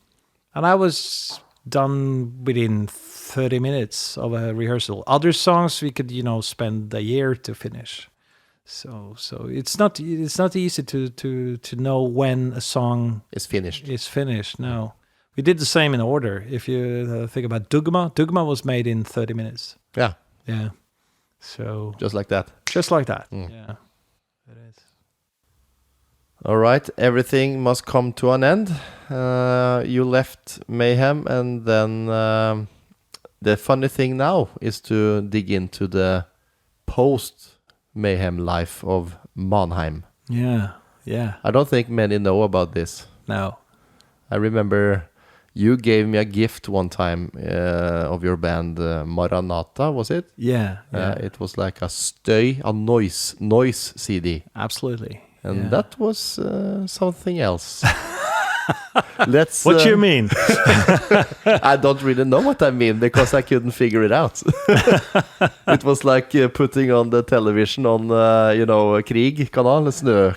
And I was done within 30 minutes of a rehearsal. Other songs we could, spend a year to finish. So it's not easy to know when a song It's finished. No, we did the same in order. If you think about Dogma was made in 30 minutes. Yeah. So Just like that. Yeah, it is. All right, everything must come to an end. You left Mayhem, and then the funny thing now is to dig into the post-Mayhem life of Manheim. Yeah. I don't think many know about this. No. I remember you gave me a gift one time of your band Maranatha, was it? Yeah. It was like a noise CD. Absolutely. And that was something else. Let's. What do you mean? I don't really know what I mean because I couldn't figure it out. It was like putting on the television on, Krig kanal, snø.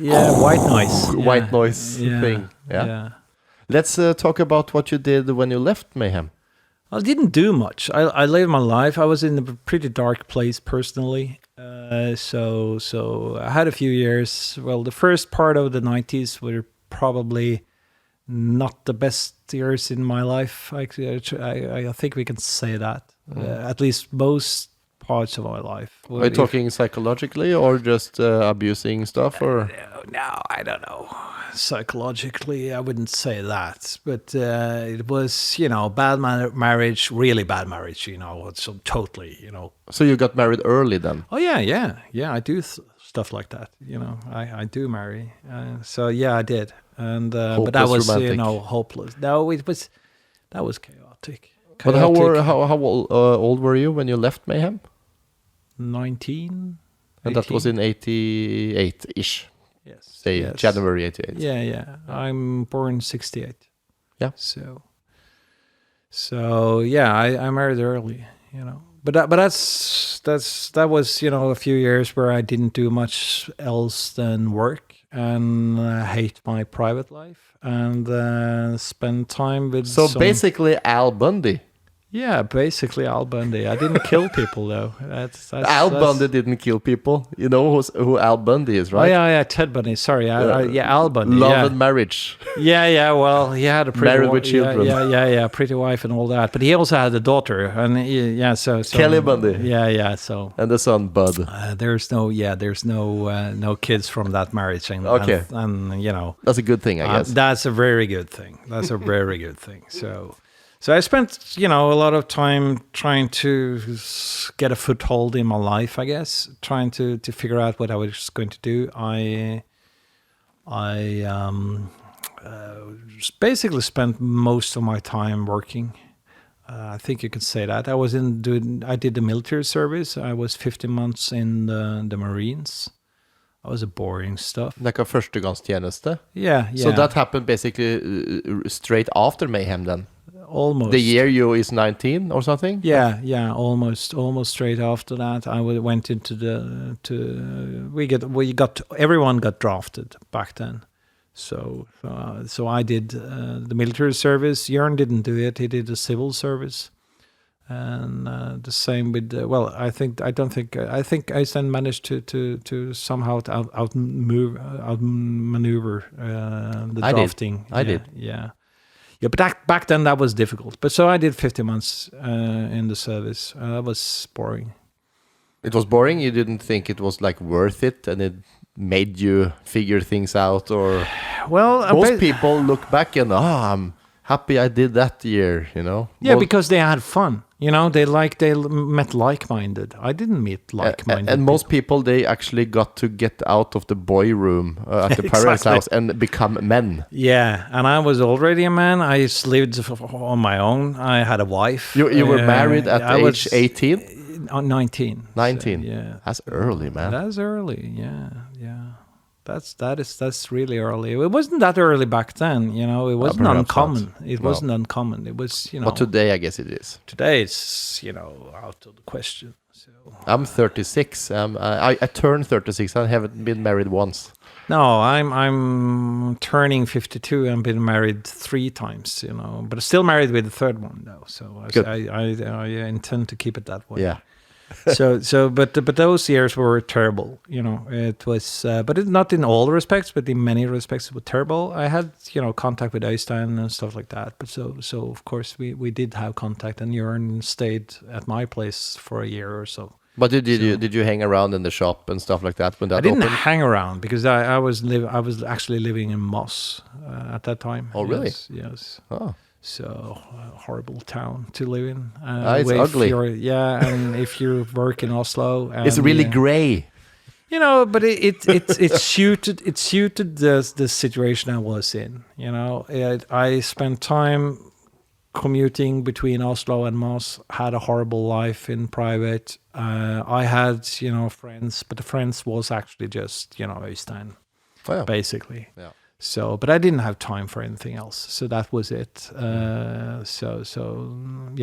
Yeah, white noise. White noise thing. Yeah. Let's talk about what you did when you left Mayhem. I didn't do much. I lived my life. I was in a pretty dark place personally. So I had a few years. Well, the first part of the 90s were probably not the best years in my life. I think we can say that. At least most parts of my life. Are you talking psychologically or just abusing stuff? Or no, I don't know. Psychologically, I wouldn't say that. But it was, bad marriage, really bad marriage, so totally, So you got married early then? Oh, yeah. I do stuff like that, I do marry. So, yeah, I did. And but that was, romantic. Hopeless. No, that was chaotic. But how old were you when you left Mayhem? 19. And that was in 88-ish. Yes. January 88. Yeah. I'm born 68. Yeah. So yeah, I married early, But that was a few years where I didn't do much else than work and hate my private life and spend time with. So basically, Al Bundy. Yeah, basically Al Bundy. I didn't kill people though. Al Bundy didn't kill people. You know who Al Bundy is, right? Oh yeah, Ted Bundy. Sorry, Al Bundy. Love and marriage. Yeah. Well, he had a pretty married with children. Yeah, pretty wife and all that. But he also had a daughter, and so Kelly Bundy. Yeah. So and the son Bud. There's no kids from that marriage, and that's a good thing, I guess. That's a very good thing. So I spent, a lot of time trying to get a foothold in my life, I guess, trying to figure out what I was going to do. I basically spent most of my time working. I think you could say that. I did the military service. I was 15 months in the Marines. That was a boring stuff. Like a førstegangstjeneste? Yeah. So that happened basically straight after Mayhem then? Almost. The year you is 19 or something? Yeah, almost straight after that. I went into everyone got drafted back then. So I did the military service. Jörn didn't do it. He did the civil service. And the same with I think Øystein managed to somehow outmaneuver the drafting. I did. Yeah, but back then that was difficult. But so I did 50 months in the service. That was boring. It was boring? You didn't think it was like worth it and it made you figure things out? Or most people look back and I'm happy I did that year, Yeah, because they had fun. They met like-minded. I didn't meet like-minded. And most people, they actually got to get out of the boy room at the parents' house and become men. Yeah, and I was already a man. I lived on my own. I had a wife. You were married at age 18? 19. 19? So, yeah. That's early, man. That's early, yeah. That's really early. It wasn't that early back then, you know. It wasn't uncommon. It wasn't uncommon. It was, you know. But today, I guess it is. Today, it's, you know, out of the question. So I'm 36. I turned 36. I haven't been married once. no, I'm turning 52 and been married 3 times, you know, but still married with the third one though. So I intend to keep it that way. Yeah. But those years were terrible, you know. It was, but not in all respects, but in many respects, it was terrible. I had, you know, contact with Øystein and stuff like that. But so of course we did have contact, and Jørn stayed at my place for a year or so. But did you hang around in the shop and stuff like that when that I didn't opened? hang around because I was actually living in Moss at that time. Oh, really? Yes. Oh. So a horrible town to live in. It's ugly. And if you work in Oslo, and, It's really grey. you know, but it suited the situation I was in. You know, I spent time commuting between Oslo and Moss. Had a horrible life in private. I had, you know, friends, but the friends was actually just, you know, Øystein, basically. Yeah. So, but I didn't have time for anything else. So that was it. Yeah,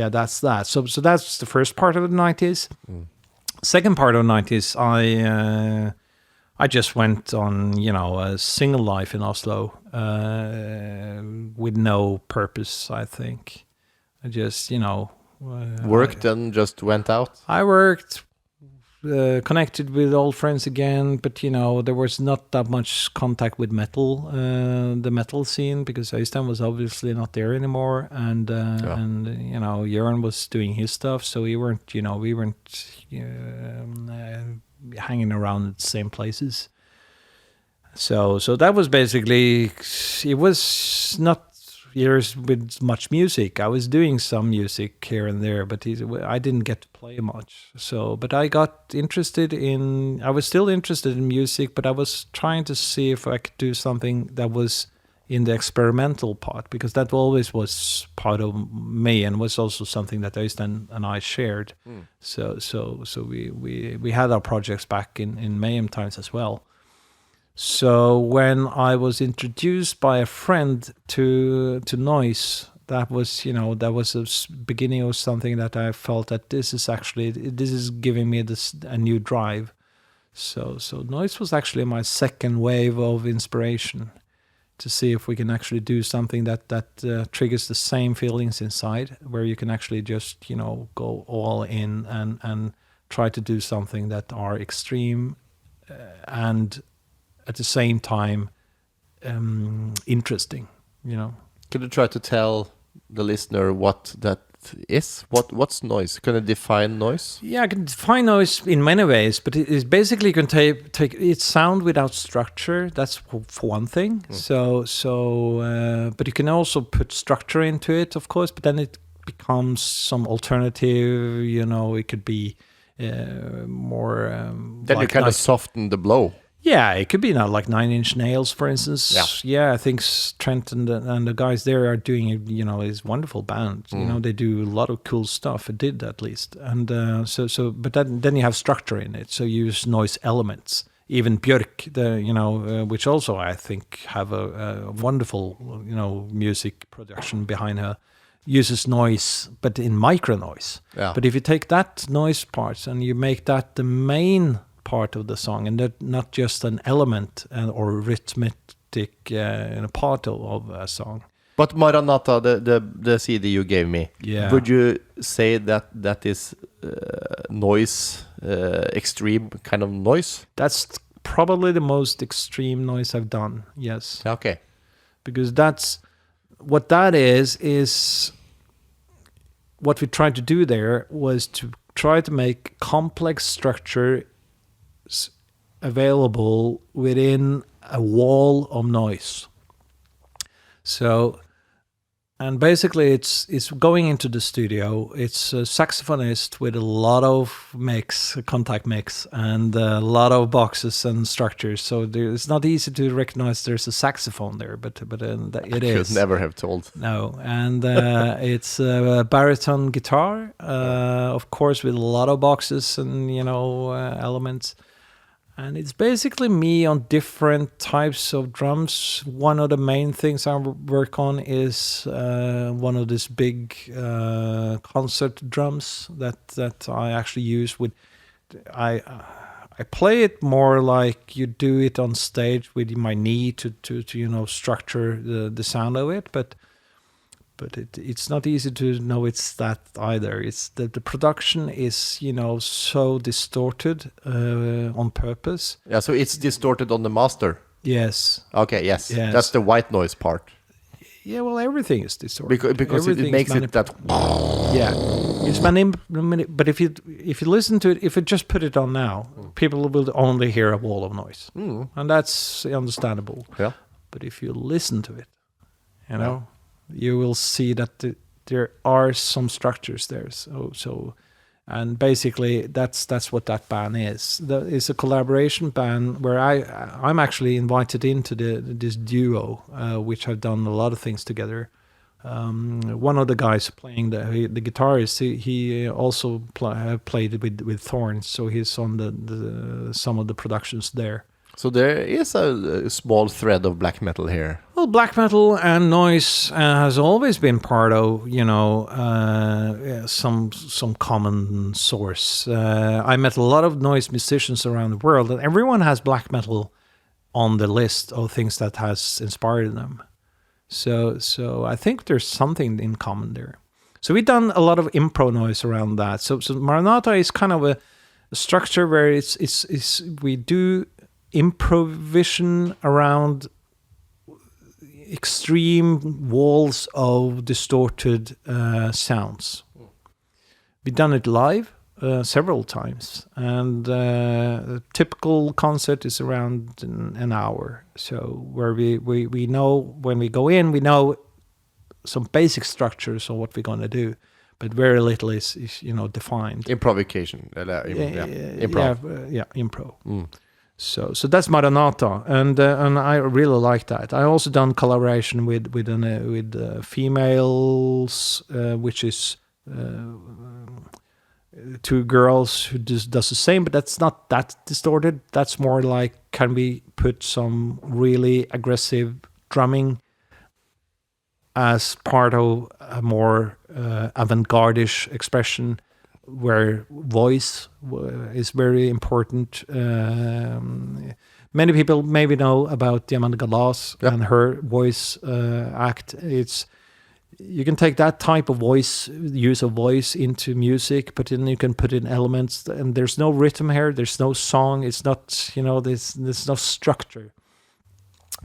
that's that. So that's the first part of the 90s. Second part of the 90s, I just went on, you know, a single life in Oslo with no purpose, I think. I just, you know... Worked and just went out? I worked... connected with old friends again, but you know there was not that much contact with metal, the metal scene, because Øystein was obviously not there anymore, and you know Jørn was doing his stuff, so we weren't hanging around at the same places. So that was basically, it was not years with much music. I was doing some music here and there, but I didn't get to play much. So, but I was still interested in music, but I was trying to see if I could do something that was in the experimental part, because that always was part of me and was also something that Øystein and I shared. So we had our projects back in Mayhem times as well. So when I was introduced by a friend to noise, that was a beginning of something that I felt that this is giving me a new drive. So noise was actually my second wave of inspiration to see if we can actually do something that triggers the same feelings inside, where you can actually just, you know, go all in and try to do something that are extreme and at the same time interesting, you know. Could you try to tell the listener what that is? What's noise? Can you define noise? Yeah, I can define noise in many ways, but it is basically you can take it's sound without structure. That's for one thing. But you can also put structure into it, of course. But then it becomes some alternative. You know, it could be more. Then you kind of soften the blow. Yeah, it could be now like 9 Inch Nails, for instance. Yeah, I think Trent and the guys there are doing, you know, this wonderful band. You know, they do a lot of cool stuff. It did at least, and but then you have structure in it. So you use noise elements. Even Björk, which also I think have a wonderful, you know, music production behind her, uses noise, but in micro noise. Yeah. But if you take that noise part and you make that the main part of the song, and that not just an element or rhythmic part of a song. But Maranatha, the CD you gave me, would you say that is noise, extreme kind of noise? That's probably the most extreme noise I've done, yes. Okay. Because that's what that is what we tried to do there was to try to make complex structure available within a wall of noise. So, and basically it's going into the studio. It's a saxophonist with a lot of contact mix, and a lot of boxes and structures. So it's not easy to recognize there's a saxophone there, but it is. Could never have told. No, and it's a baritone guitar, of course, with a lot of boxes and, you know, elements. And it's basically me on different types of drums. One of the main things I work on is one of these big concert drums that I actually use with. I play it more like you do it on stage with my knee to structure the sound of it, but it's not easy to know it's that either. It's the production is so distorted on purpose. Yeah, so it's distorted on the master. Yes. Okay. Yes. That's the white noise part. Yeah, well, everything is distorted Because it makes it that. Yeah, it's but if you listen to it, if you just put it on now, people will only hear a wall of noise, and that's understandable. Yeah. But if you listen to it, you will see that there are some structures there. So, and basically that's what that band is. It's a collaboration band where I'm actually invited into this duo, which have done a lot of things together. One of the guys playing the guitarist, he also played with Thorns, so he's on the some of the productions there. So there is a small thread of black metal here. Well, black metal and noise has always been part of, some common source. I met a lot of noise musicians around the world, and everyone has black metal on the list of things that has inspired them. So I think there's something in common there. So we've done a lot of improv noise around that. So Maranatha is kind of a structure where it's we do improvisation around extreme walls of distorted sounds. We've done it live several times, and a typical concert is around an hour. So where we know when we go in, we know some basic structures of what we're going to do, but very little is defined. Improvisation. Improv. Improv. So that's Maranatha, and I really like that. I also done collaboration with females, which is two girls who does the same, but that's not that distorted. That's more like, can we put some really aggressive drumming as part of a more avant-garde-ish expression, where voice is very important. Many people maybe know about Diamanda Galas and her voice act. You can take that type of use of voice into music, but then you can put in elements, and there's no rhythm here, there's no song, it's not, there's no structure.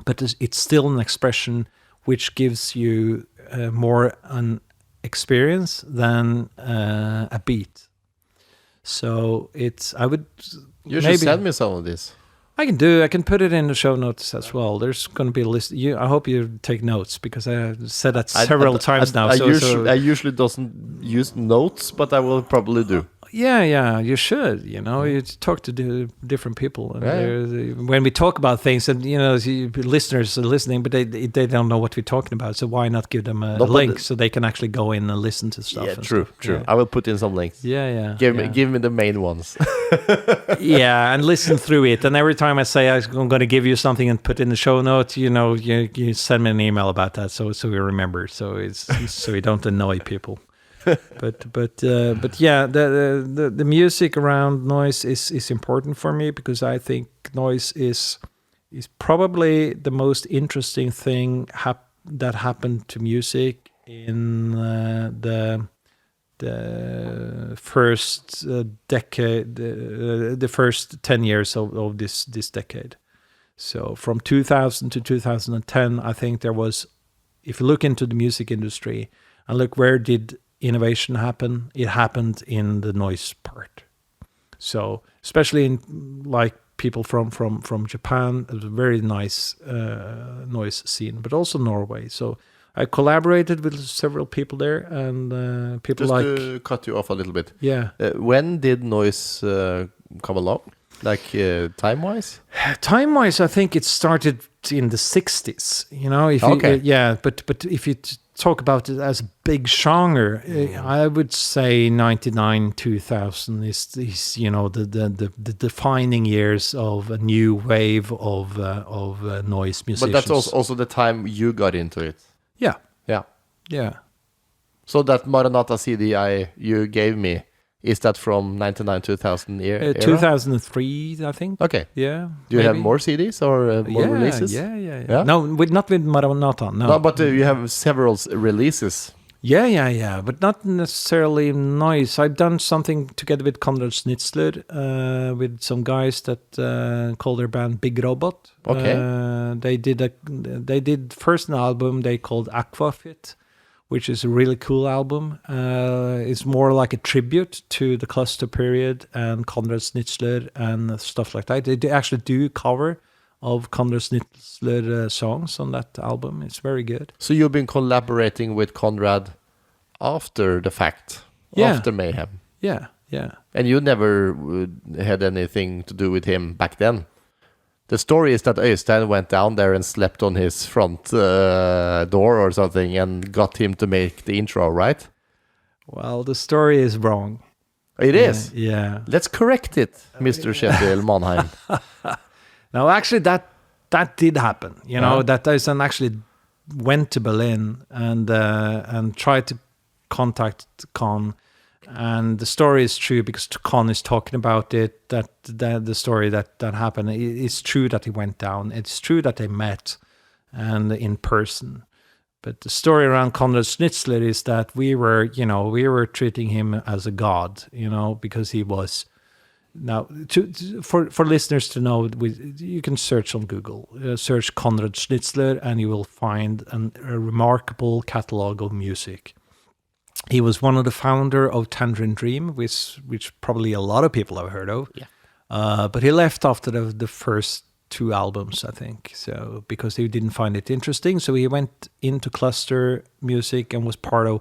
But it's still an expression which gives you more an experience than a beat. So you should send me some of this. I can put it in the show notes as well. There's going to be a list. I hope you take notes, because I said that several times now. I usually doesn't use notes, but I will probably do. Yeah, you should. You talk to different people, and when we talk about things, and listeners are listening, but they don't know what we're talking about. So why not give them a link so they can actually go in and listen to stuff? Yeah, true. Yeah. I will put in some links. Yeah. Give me the main ones. Yeah, and listen through it. And every time I say I'm going to give you something and put in the show notes, you send me an email about that, so we remember. So so we don't annoy people. but yeah, the music around noise is important for me, because I think noise is probably the most interesting thing that happened to music in the first decade, the first 10 years of this decade. So from 2000 to 2010, I think there was, if you look into the music industry and look where did innovation happen, it happened in the noise part. So especially in like people from Japan, it was a very nice noise scene, but also Norway. So I collaborated with several people there, and people just to cut you off a little bit. Yeah. When did noise come along? Like time-wise? Time-wise, I think it started in the 60s. But if you talk about it as a big genre, I would say 99, 2000 is you know, the defining years of a new wave of noise musicians. But that's also the time you got into it. Yeah. Yeah. Yeah. So that Maranatha CD you gave me, is that from 99, 2000 era? 2003, I think. Okay. Yeah. Do you have more CDs or more releases? Yeah. No, not with Maranatha, no. No, but you have several releases. Yeah. But not necessarily noise. I've done something together with Konrad Schnitzler, with some guys that call their band Big Robot. Okay. They did first an album they called Aquafit, which is a really cool album. It's more like a tribute to the cluster period and Konrad Schnitzler and stuff like that. They actually do cover of Konrad Schnitzler songs on that album. It's very good. So you've been collaborating with Konrad after the fact, after Mayhem. Yeah. And you never had anything to do with him back then. The story is that Øystein went down there and slept on his front door or something and got him to make the intro, right? Well, the story is wrong. It is? Yeah. Let's correct it, Mr. Kjetil Manheim. No, actually, that did happen. You know, that Øystein actually went to Berlin and tried to contact Con. And the story is true because Con is talking about it, that the story that happened. It's true that he went down. It's true that they met and in person. But the story around Konrad Schnitzler is that we were treating him as a god, you know, because he was. Now, for listeners to know, you can search on Google, search Konrad Schnitzler, and you will find a remarkable catalog of music. He was one of the founder of Tangerine Dream, which probably a lot of people have heard of. Yeah. But he left after the first 2 albums, I think, so because he didn't find it interesting. So he went into cluster music and was part of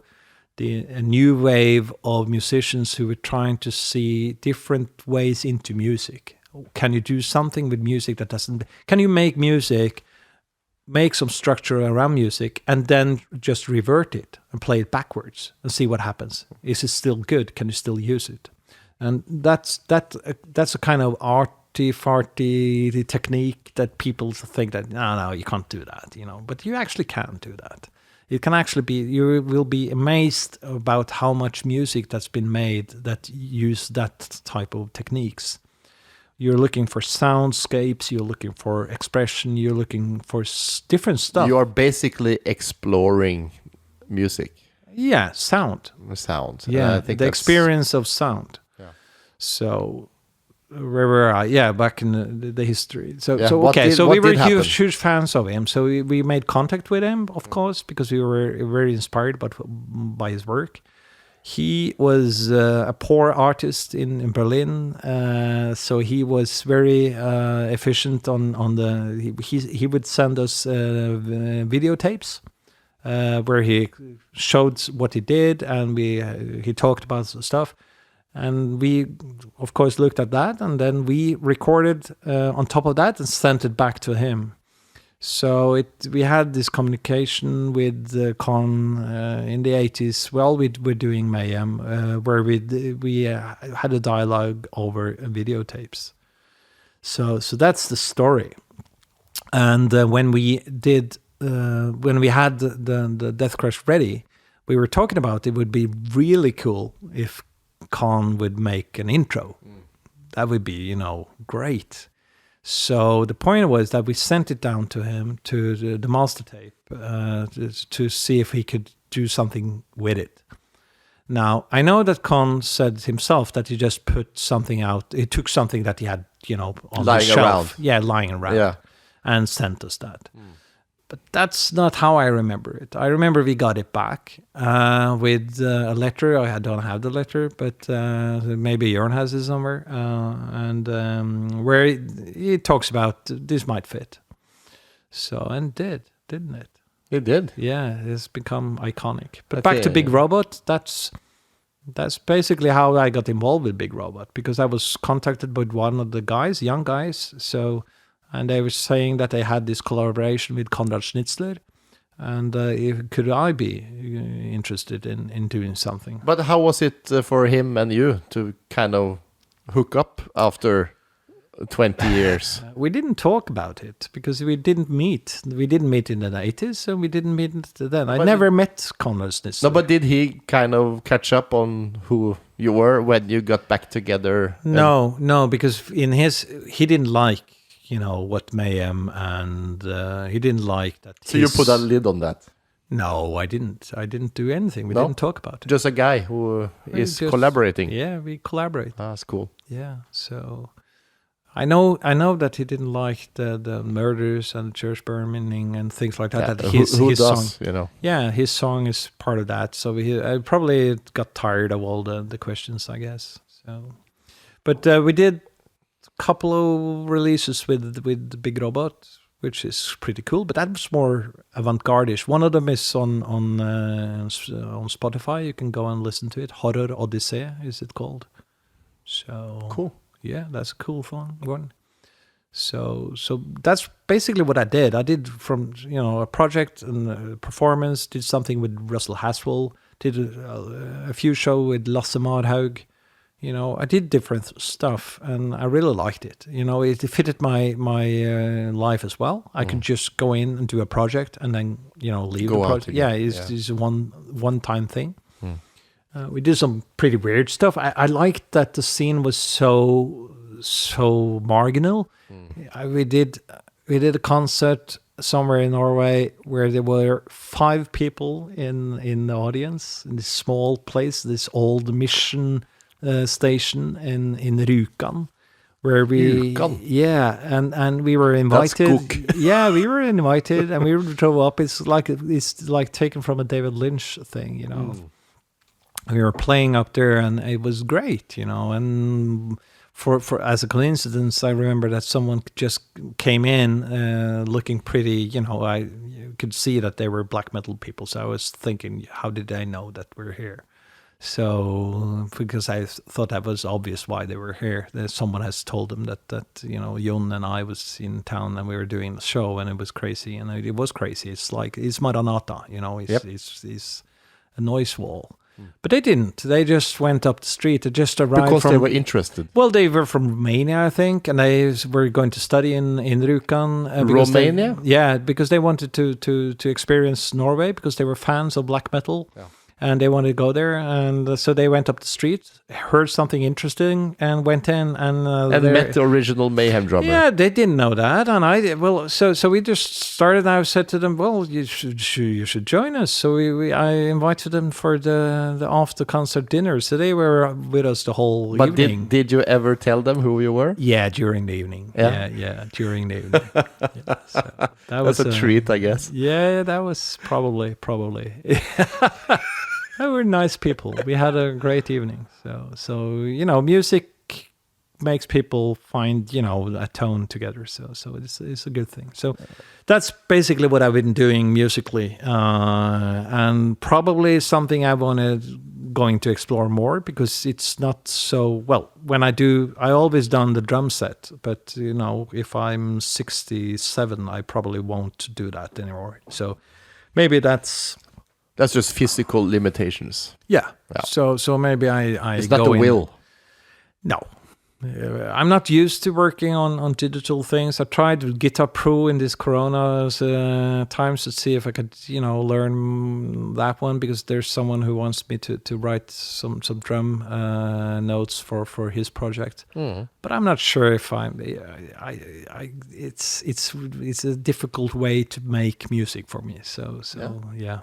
a new wave of musicians who were trying to see different ways into music. Can you do something with music that doesn't... Can you make music... make some structure around music and then just revert it and play it backwards and see what happens. Is it still good? Can you still use it? And that's a kind of arty-farty technique that people think that, no, you can't do that, you know. But you actually can do that. It can actually be, you will be amazed about how much music that's been made that use that type of techniques. You're looking for soundscapes, you're looking for expression, you're looking for different stuff. You are basically exploring music. Yeah, sound. Sound. Yeah, I think the experience of sound. Yeah. So, where were I? Yeah, back in the history. So we were huge fans of him. So we made contact with him, of course, because we were very inspired by his work. He was a poor artist in Berlin, so he was very efficient on the. He would send us videotapes where he showed what he did, and he talked about stuff, and we of course looked at that, and then we recorded on top of that and sent it back to him. So we had this communication with Con in the 80s. Well, we were doing Mayhem, where we had a dialogue over videotapes. So that's the story. And when we had the Deathcrush ready, we were talking about it would be really cool if Con would make an intro. That would be, great. So the point was that we sent it down to him, to the master tape, to see if he could do something with it. Now, I know that Con said himself that he just put something out. He took something that he had, on the shelf. Yeah, lying around. And sent us that. But that's not how I remember it. I remember we got it back with a letter. I don't have the letter, but maybe Jörn has it somewhere. And where he talks about this might fit. So, and it did, didn't it? It did. Yeah, it's become iconic. But back to Big Robot, that's basically how I got involved with Big Robot, because I was contacted by one of the guys, young guys, and they were saying that they had this collaboration with Konrad Schnitzler, And could I be interested in doing something? But how was it for him and you to kind of hook up after 20 years? We didn't talk about it because we didn't meet. We didn't meet in the 80s, and we didn't meet then. I never met Connors. No, but did he kind of catch up on who you were when you got back together? No, because he didn't like, what Mayhem, and he didn't like that. So you put a lid on that? No, I didn't. I didn't do anything. We didn't talk about it. Just a guy who is collaborating. Yeah, we collaborate. That's cool. Yeah, so I know that he didn't like the murders and the church burning and things like that. Yeah, that who his does, song, Yeah, his song is part of that. So I probably got tired of all the questions, I guess. So, but we did a couple of releases with Big Robot, which is pretty cool. But that was more avant-garde-ish. One of them is on Spotify. You can go and listen to it. Horror Odyssey is it called? So cool. Yeah, that's a cool one. So that's basically what I did. I did from a project and a performance. Did something with Russell Haswell. Did a few shows with Lasse Marhaug. I did different stuff, and I really liked it. It fitted my life as well. I could just go in and do a project, and then leave the project. Yeah, it's a one-time thing. We did some pretty weird stuff. I liked that the scene was so marginal. We did a concert somewhere in Norway where there were 5 people in the audience in this small place, this old mission station in Rjukan, where and we were invited. That's cook. Yeah, we were invited, and we drove up. It's like taken from a David Lynch thing, We were playing up there, and it was great, and for as a coincidence, I remember that someone just came in looking pretty, I could see that they were black metal people. So I was thinking, how did they know that we're here? So because I thought that was obvious why they were here. That someone has told them that Jon and I was in town and we were doing the show, and it was crazy, and it was crazy. It's like it's Maranatha, it's a noise wall. But they didn't. They just went up the street. They just arrived because they were interested. Well, they were from Romania, I think, and they were going to study in Rjukan. Romania? Because they wanted to experience Norway because they were fans of black metal. Yeah. And they wanted to go there, and so they went up the street, heard something interesting, and went in and met the original Mayhem drummer. Yeah, they didn't know that, and I did. Well, so we just started. And I said to them, "Well, you should join us." So I invited them for the after concert dinner. So they were with us the whole evening. But did you ever tell them who you were? Yeah, during the evening. Yeah, during the evening. So that was a treat, I guess. Yeah, that was probably. They were nice people. We had a great evening. So music makes people find a tone together. So it's a good thing. So that's basically what I've been doing musically, and probably something I going to explore more, because it's not so well. When I always done the drum set, but if I'm 67, I probably won't do that anymore. So maybe that's just physical limitations. Yeah. So maybe I it's not the will. No. I'm not used to working on digital things. I tried Guitar Pro in this Corona times to see if I could, learn that one, because there's someone who wants me to write some drum notes for his project. But I'm not sure if it's a difficult way to make music for me. So yeah.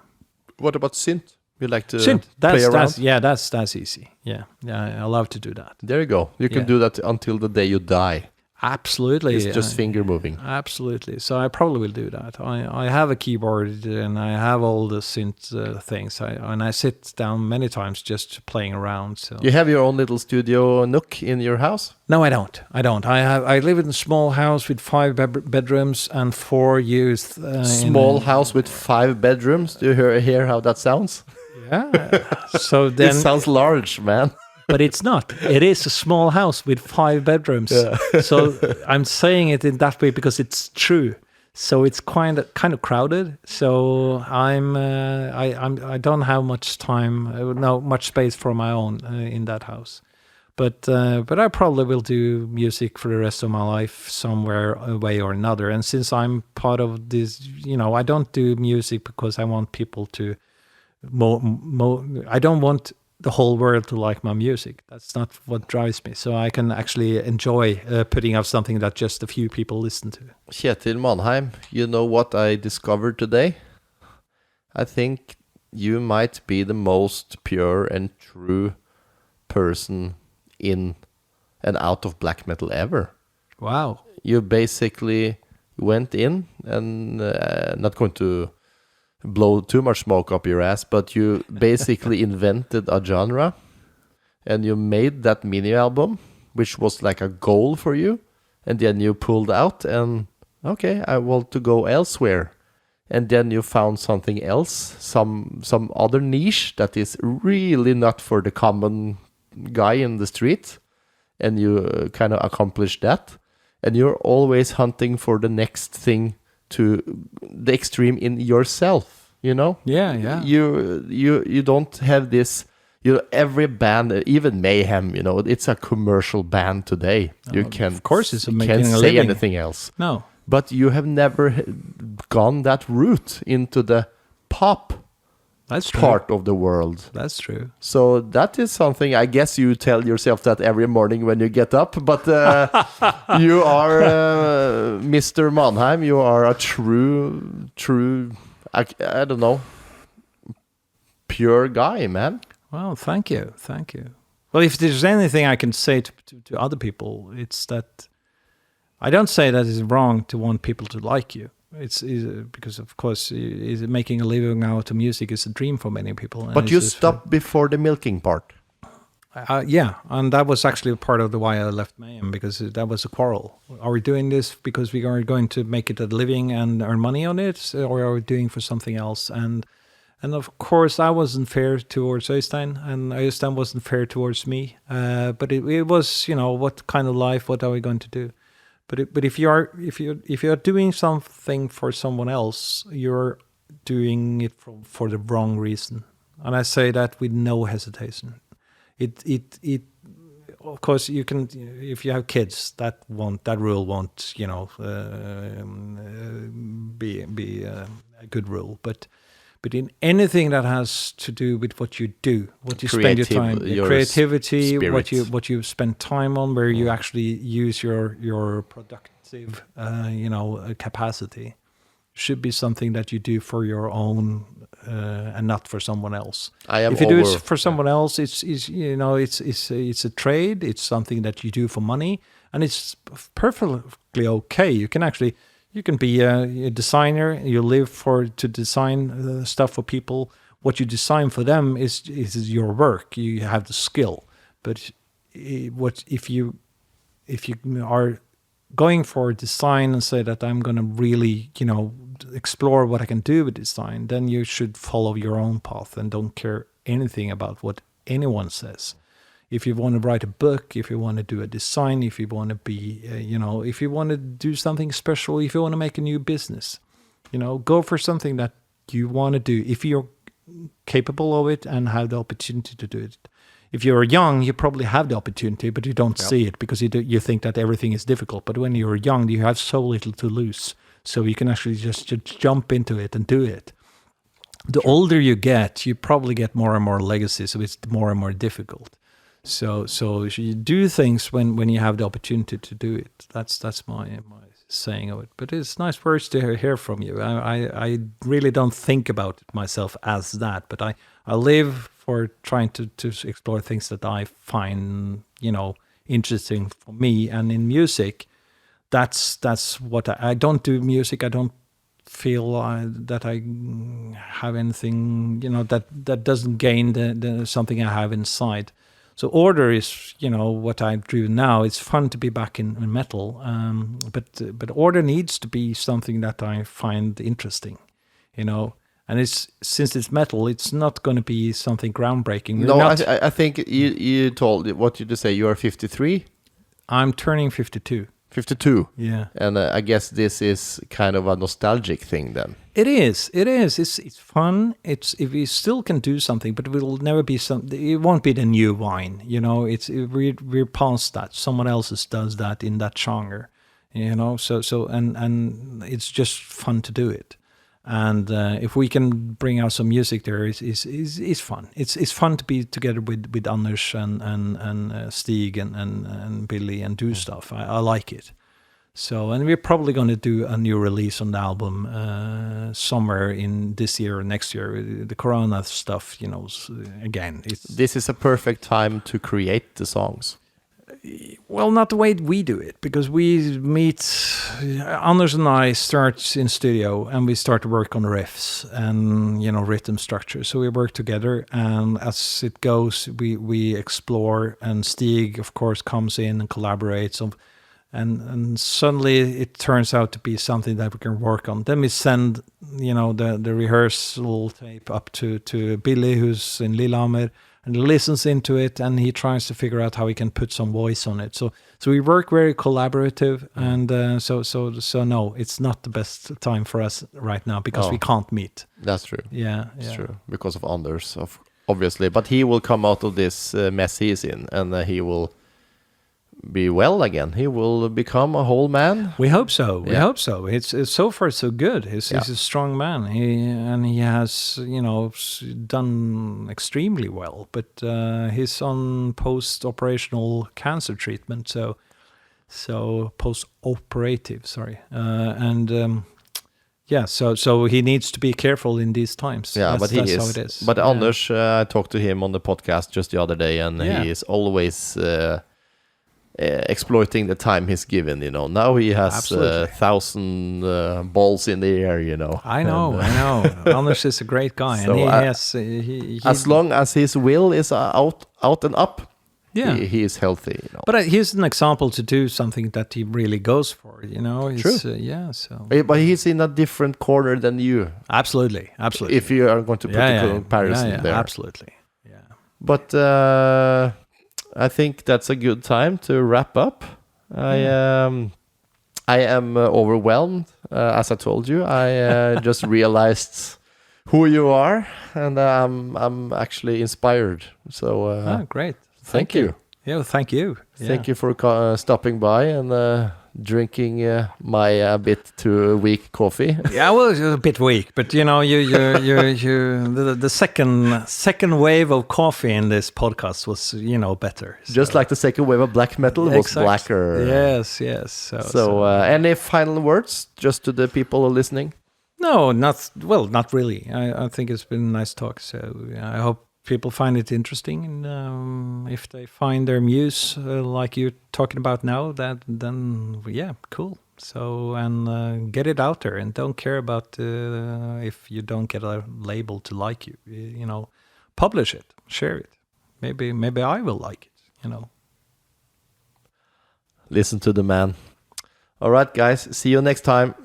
What about synth? You like to synth? Play around? That's easy. Yeah, I love to do that. There you go. You can do that until the day you die. Absolutely. It's just finger moving. Absolutely. So I probably will do that. I have a keyboard and I have all the synth things. And I sit down many times just playing around. So you have your own little studio nook in your house? No, I don't. I live in a small house with 5 bedrooms and 4 youth. Small house with 5 bedrooms. Do you hear how that sounds? Yeah. So then it sounds large, man. But it's not. It is a small house with 5 bedrooms. Yeah. So I'm saying it in that way because it's true. So it's kind of crowded. So I don't have much time, much space for my own in that house. But I probably will do music for the rest of my life somewhere a way or another. And since I'm part of this, I don't do music because I want people to I don't want the whole world to like my music. That's not what drives me. So I can actually enjoy putting out something that just a few people listen to. Kjetil Manheim, you know what I discovered today? I think you might be the most pure and true person in and out of black metal ever. Wow. You basically went in, and not going to blow too much smoke up your ass, but you basically invented a genre, and you made that mini album, which was like a goal for you, and then you pulled out and okay, I want to go elsewhere. And then you found something else, some other niche that is really not for the common guy in the street, and you kind of accomplished that. And you're always hunting for the next thing, to the extreme in yourself, Yeah. You don't have this, every band, even Mayhem, it's a commercial band today. You can, of course, it's making can't a say living. anything else. No. But you have never gone that route into the pop That's true. part of the world. That's true. So that is something, I guess you tell yourself that every morning when you get up, but you are Mr. Manheim. You are a true, I don't know, pure guy, man. Well, thank you. Well, if there's anything I can say to other people, it's that I don't say that it's wrong to want people to like you. It's because, of course, making a living out of music is a dream for many people. But you stopped before the milking part. Yeah, and that was actually part of the why I left Mayhem, because that was a quarrel. Are we doing this because we are going to make it a living and earn money on it, or are we doing for something else? And of course, I wasn't fair towards Øystein, and Øystein wasn't fair towards me. But it was, what kind of life? What are we going to do? But if you're doing something for someone else, you're doing it for the wrong reason, and I say that with no hesitation. It of course you can, if you have kids, that rule won't be a good rule, but in anything that has to do with what you do, what you spend your time, your creativity, spirit. what you spend time on, where you actually use your productive, capacity, should be something that you do for your own and not for someone else. If you do it for someone else, it's a trade. It's something that you do for money, and it's perfectly okay. You can be a designer. You live to design stuff for people. What you design for them is your work. You have the skill. But if you are going for design and say that I'm going to really explore what I can do with design, then you should follow your own path and don't care anything about what anyone says. If you want to write a book, if you want to do a design, if you want to be, if you want to do something special, if you want to make a new business, go for something that you want to do. If you're capable of it and have the opportunity to do it. If you're young, you probably have the opportunity, but you don't see it because you think that everything is difficult. But when you're young, you have so little to lose. So you can actually just jump into it and do it. The older you get, you probably get more and more legacy, so it's more and more difficult. So you do things when you have the opportunity to do it. That's my saying of it. But it's nice words to hear from you. I really don't think about it myself as that, but I live for trying to explore things that I find interesting for me. And in music, that's what I don't do music. I don't feel that I have anything that doesn't gain the something I have inside. So Order is, what I do now. It's fun to be back in metal, but Order needs to be something that I find interesting, And since it's metal, it's not going to be something groundbreaking. I think you told, what did you say? You are 53. I'm turning 52. 52. Yeah. And I guess this is kind of a nostalgic thing then. It is. It's fun. If we still can do something, but it will never be it won't be the new wine. We're past that. Someone else does that in that genre. So and it's just fun to do it. And if we can bring out some music there, is fun. It's fun to be together with Anders and Stig and Billy and do stuff. I like it. So, and we're probably going to do a new release on the album somewhere in this year or next year. The Corona stuff, again. This is a perfect time to create the songs. Well, not the way we do it, because we meet, Anders and I start in studio and we start to work on riffs and, rhythm structure. So we work together, and as it goes, we explore, and Stig, of course, comes in and collaborates. And suddenly it turns out to be something that we can work on. Then we send, the rehearsal tape up to Billy, who's in Lillehammer, and listens into it, and he tries to figure out how he can put some voice on it. So we work very collaborative, and so no, it's not the best time for us right now because we can't meet. That's true. Yeah, that's true, because of Anders, obviously. But he will come out of this mess he's in, and he will be well again. He will become a whole man. We hope so. We hope so. It's so far so good. He's a strong man. He has done extremely well. But he's on post-operational cancer treatment. So post-operative. Sorry. So he needs to be careful in these times. Yeah, that's how it is. But Anders, I talked to him on the podcast just the other day, and he is always exploiting the time he's given. Now he has 1,000 balls in the air. I know. Anders is a great guy, so and he as long as his will is out and up. Yeah, he is healthy. But he's an example to do something that he really goes for. True. So. But he's in a different corner than you. Absolutely. If you are going to put the comparison there. Absolutely. Yeah. But I think that's a good time to wrap up. I am overwhelmed, as I told you. I just realized who you are, and I'm actually inspired. So great. Thank you. Yeah, thank you. Thank you for stopping by and drinking my a bit too weak coffee. Yeah, well, it's a bit weak, but the second wave of coffee in this podcast was better. So. Just like the second wave of black metal was blacker. Yes. So any final words just to the people listening? No, not really. I think it's been a nice talk. So I hope people find it interesting, and if they find their muse like you're talking about now, then cool. So and get it out there, and don't care about if you don't get a label to like you. Publish it, share it. Maybe I will like it. Listen to the man. All right, guys. See you next time.